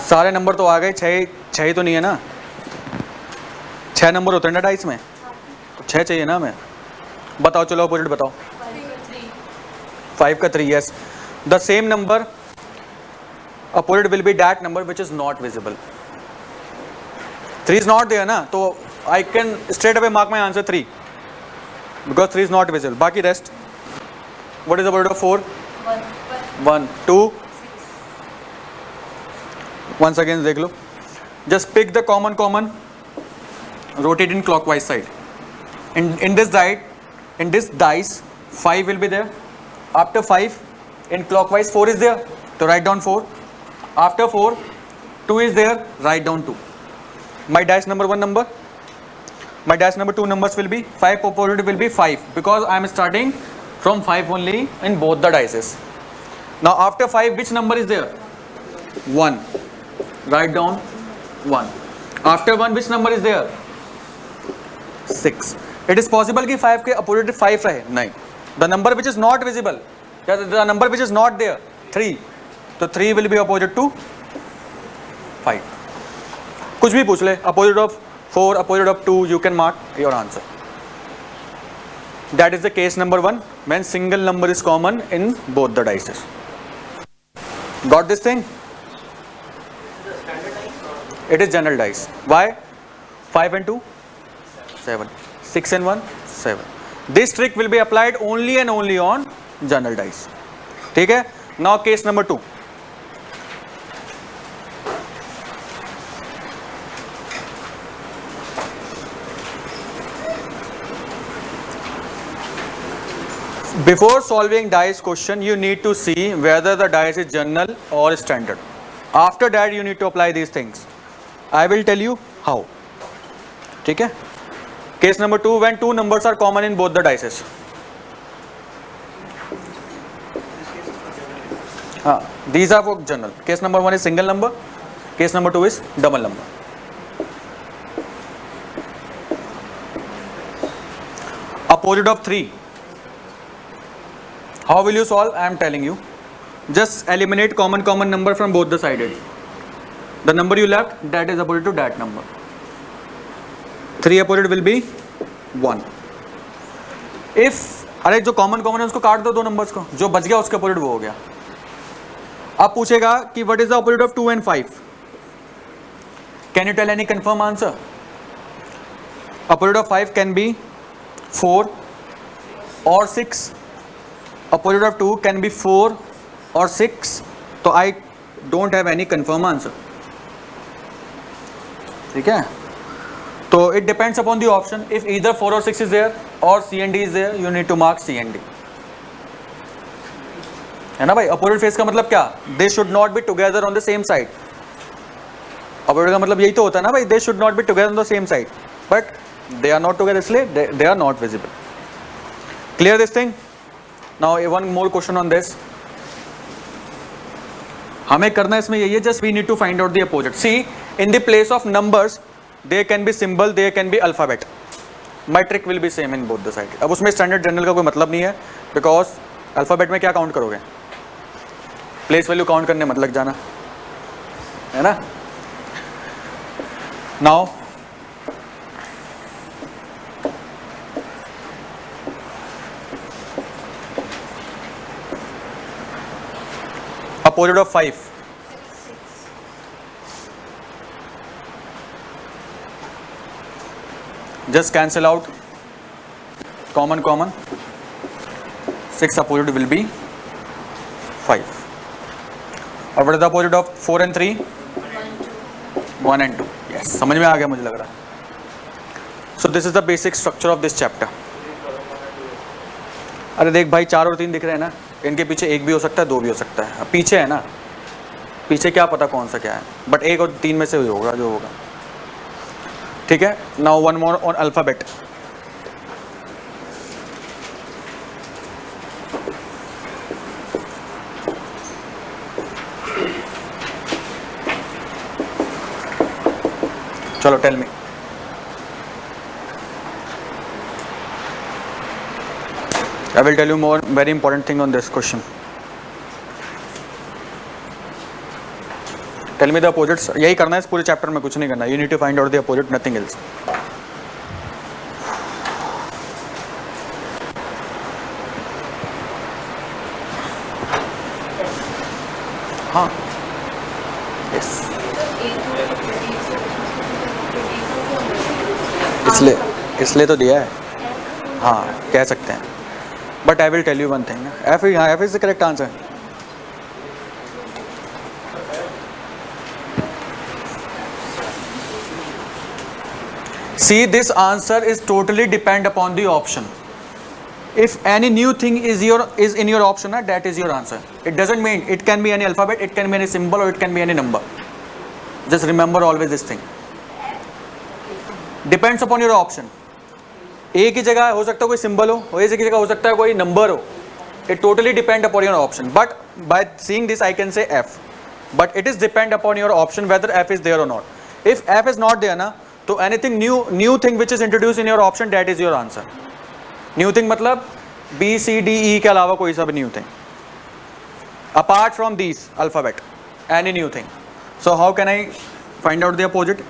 सारे नंबर तो आ गए, छः तो नहीं है ना. 6 नंबर होते हैं ना डाइस में, तो 6 चाहिए ना हमें. बताओ, चलो अपोजिट बताओ. 5 का 3. Yes, the same number opposite will be that number which is not visible. 3 is not there ना, तो I can straight away mark my answer 3 because 3 is not visible. बाकी rest, what is the opposite of 4? 1 2. once again देख लो. just pick the common, rotate in clockwise side. in this dice 5 will be there. After 5 in clockwise 4 is there, so write down 4. After 4 2 is there, write down 2. My dash number 1 number, my dash number 2 numbers will be 5, opposite will be 5 because I am starting from 5 only in both the dices. Now after 5 which number is there? 1. Write down 1. After 1 which number is there? 6. It is possible कि 5 के opposite 5 रहे? नहीं. The number which is not visible, the number which is not there, 3. तो 3 will be opposite to 5. कुछ भी पूछ ले, opposite of 4, opposite of 2, you can mark your answer. That is the case number 1 when single number is common in both the dices. Got this thing? It is general dice. Why? 5 and 2 7, 6 and 1 7. This trick will be applied only and only on general dice. ठीक है? Now case number 2. Before solving dice question, you need to see whether the dice is general or standard. After that, you need to apply these things. I will tell you how. ठीक है? Case number 2, when two numbers are common in both the dices. These are for general. Case number 1 is single number. Case number 2 is double number. Opposite of 3. How will you solve? I am telling you. Just eliminate common number from both the sides. The number you left, that is opposite to that number. 3 opposite will be 1. If अरे जो common है उसको काट दो, दो numbers को, जो बच गया उसके अपोजिट वो हो गया. अब पूछेगा कि what is the opposite of 2 and 5. Can you tell any confirm answer? Opposite of 5 can be 4 और 6. अपोजिट ऑफ 2 कैन बी 4 और 6. तो I don't have any confirm answer. ठीक है? तो it depends upon the option. If either 4 और 6 is there और C and D is there, you need to mark C and D. है ना भाई? अपोजिट फेस का मतलब क्या? They should not be together on the same side. Opposite का मतलब यही तो होता है ना भाई, they should not be together on the same side, but they are not together, इसलिए they are not visible. Clear this thing? Now one more question on this. हमें करना इसमें यही है, just we need to find out the opposite. See, in the place of numbers there can be symbol, there can be alphabet. My trick will be same in both the side. अब उसमें standard general का कोई मतलब नहीं है, because alphabet में क्या count करोगे? प्लेस वैल्यू काउंट करने मत लग जाना, है ना? Now opposite of 5. Just cancel out common. 6 opposite will be 5. और what is the opposite of 4 and 3? 1 and 2. Yes, समझ में आ गया मुझे लग रहा है. So this is the basic structure of this chapter. अरे देख भाई, 4 और 3 दिख रहे हैं ना, इनके पीछे 1 भी हो सकता है, 2 भी हो सकता है. अब पीछे है ना, पीछे क्या पता कौन सा क्या है, बट 1 और 3 में से ही होगा जो होगा. ठीक है? Now one more on alphabet. चलो tell me. I will tell you more very important thing on this question. Tell me the opposites. यही करना है इस पूरे चैप्टर में, कुछ नहीं करना. You need to find out the opposite, nothing else. हाँ. Yes. इसलिए तो दिया है. हाँ कह सकते हैं. But I will tell you one thing. F is the correct answer. See, this answer is totally depend upon the option. If any new thing is in your option, that is your answer. It doesn't mean it can be any alphabet, it can be any symbol, or it can be any number. Just remember always this thing. Depends upon your option. ए की जगह हो सकता है कोई symbol हो, ए की जगह हो सकता है कोई नंबर हो. It totally depend upon your option. But by seeing this, I can say F. But it is depend upon your option whether F is there or not. If F is not there, ना, तो anything new thing which is introduced in your option, that is your answer. New thing मतलब B, C, D, E के अलावा कोई सा भी new thing. Apart from these alphabet, any new thing. So how can I find out the opposite?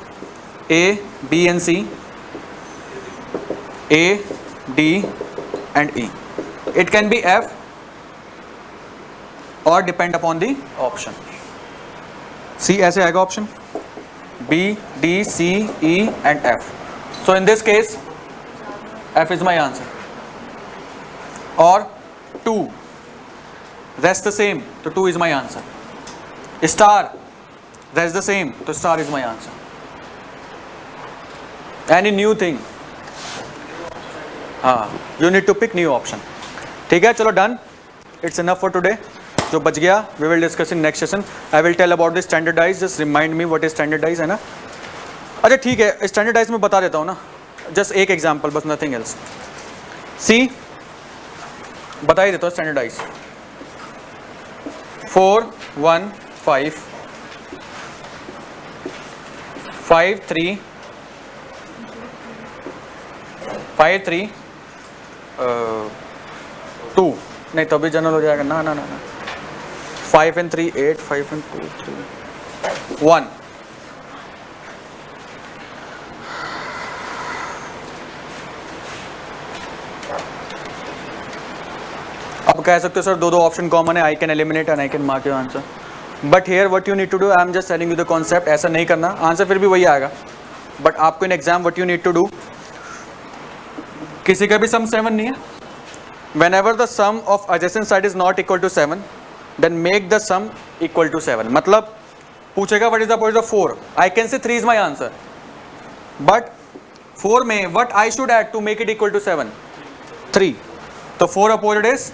A, B and C. A, D and E. It can be F or depend upon the option. C ऐसे आएगा option. B, D, C, E and F. So in this case, F is my answer. Or 2. Rest the same. So 2 is my answer. Star. Rest the same. So star is my answer. Any new thing. हाँ, you need to pick new option. ठीक है, चलो done. It's enough for today. जो बच गया, we will discuss in next session. I will tell about the standardized. Just remind me what is standardized, है ना? अच्छा ठीक है, standardized में बता देता हूँ ना. Just एक example, बस nothing else. See, बता ही देता हूँ standardized. 4, 1, 5, 5, 3, 5, 3, 2. नहीं तभी जनरल हो जाएगा. ना 5 and 3 8, 5 and 2 3 1. अब कह सकते हो सर दो ऑप्शन कॉमन है, I can eliminate and I can mark your answer. But here what you need to do, I am just telling you the concept. ऐसा नहीं करना, आंसर फिर भी वही आएगा. बट आपको in exam what you need to do, किसी का भी सम 7 नहीं है. Whenever the sum of adjacent side is not equal to 7, then make the sum equal to 7. मतलब पूछेगा what is the opposite of 4. I can say 3 is my answer. But 4 में what I should add to make it equal to 7? 3. तो 4 opposite is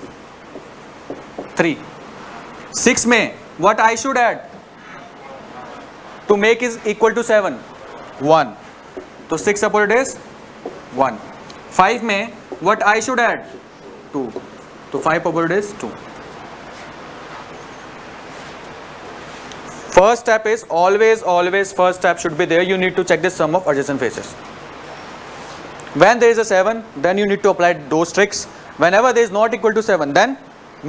3. 6 में what I should add to make is equal to 7? 1. तो 6 opposite is 1. 5 में what I should add? 2. तो 5 opposite is 2. First step is always first step should be there. You need to check the sum of adjacent faces. When there is a 7, then you need to apply those tricks. Whenever there is not equal to 7, then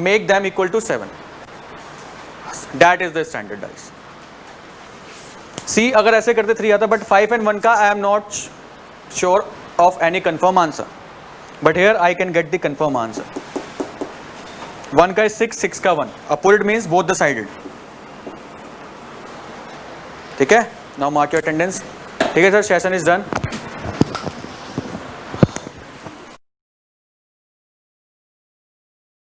make them equal to 7. That is the standardized. See, अगर ऐसे करते 3 आता, but 5 and 1 का I am not sure of any confirm answer. But here I can get the confirm answer. 1 का is 6, 6 का 1. Opposite means both the sided. ठीक है? Now mark your attendance. ठीक है सर, session is done.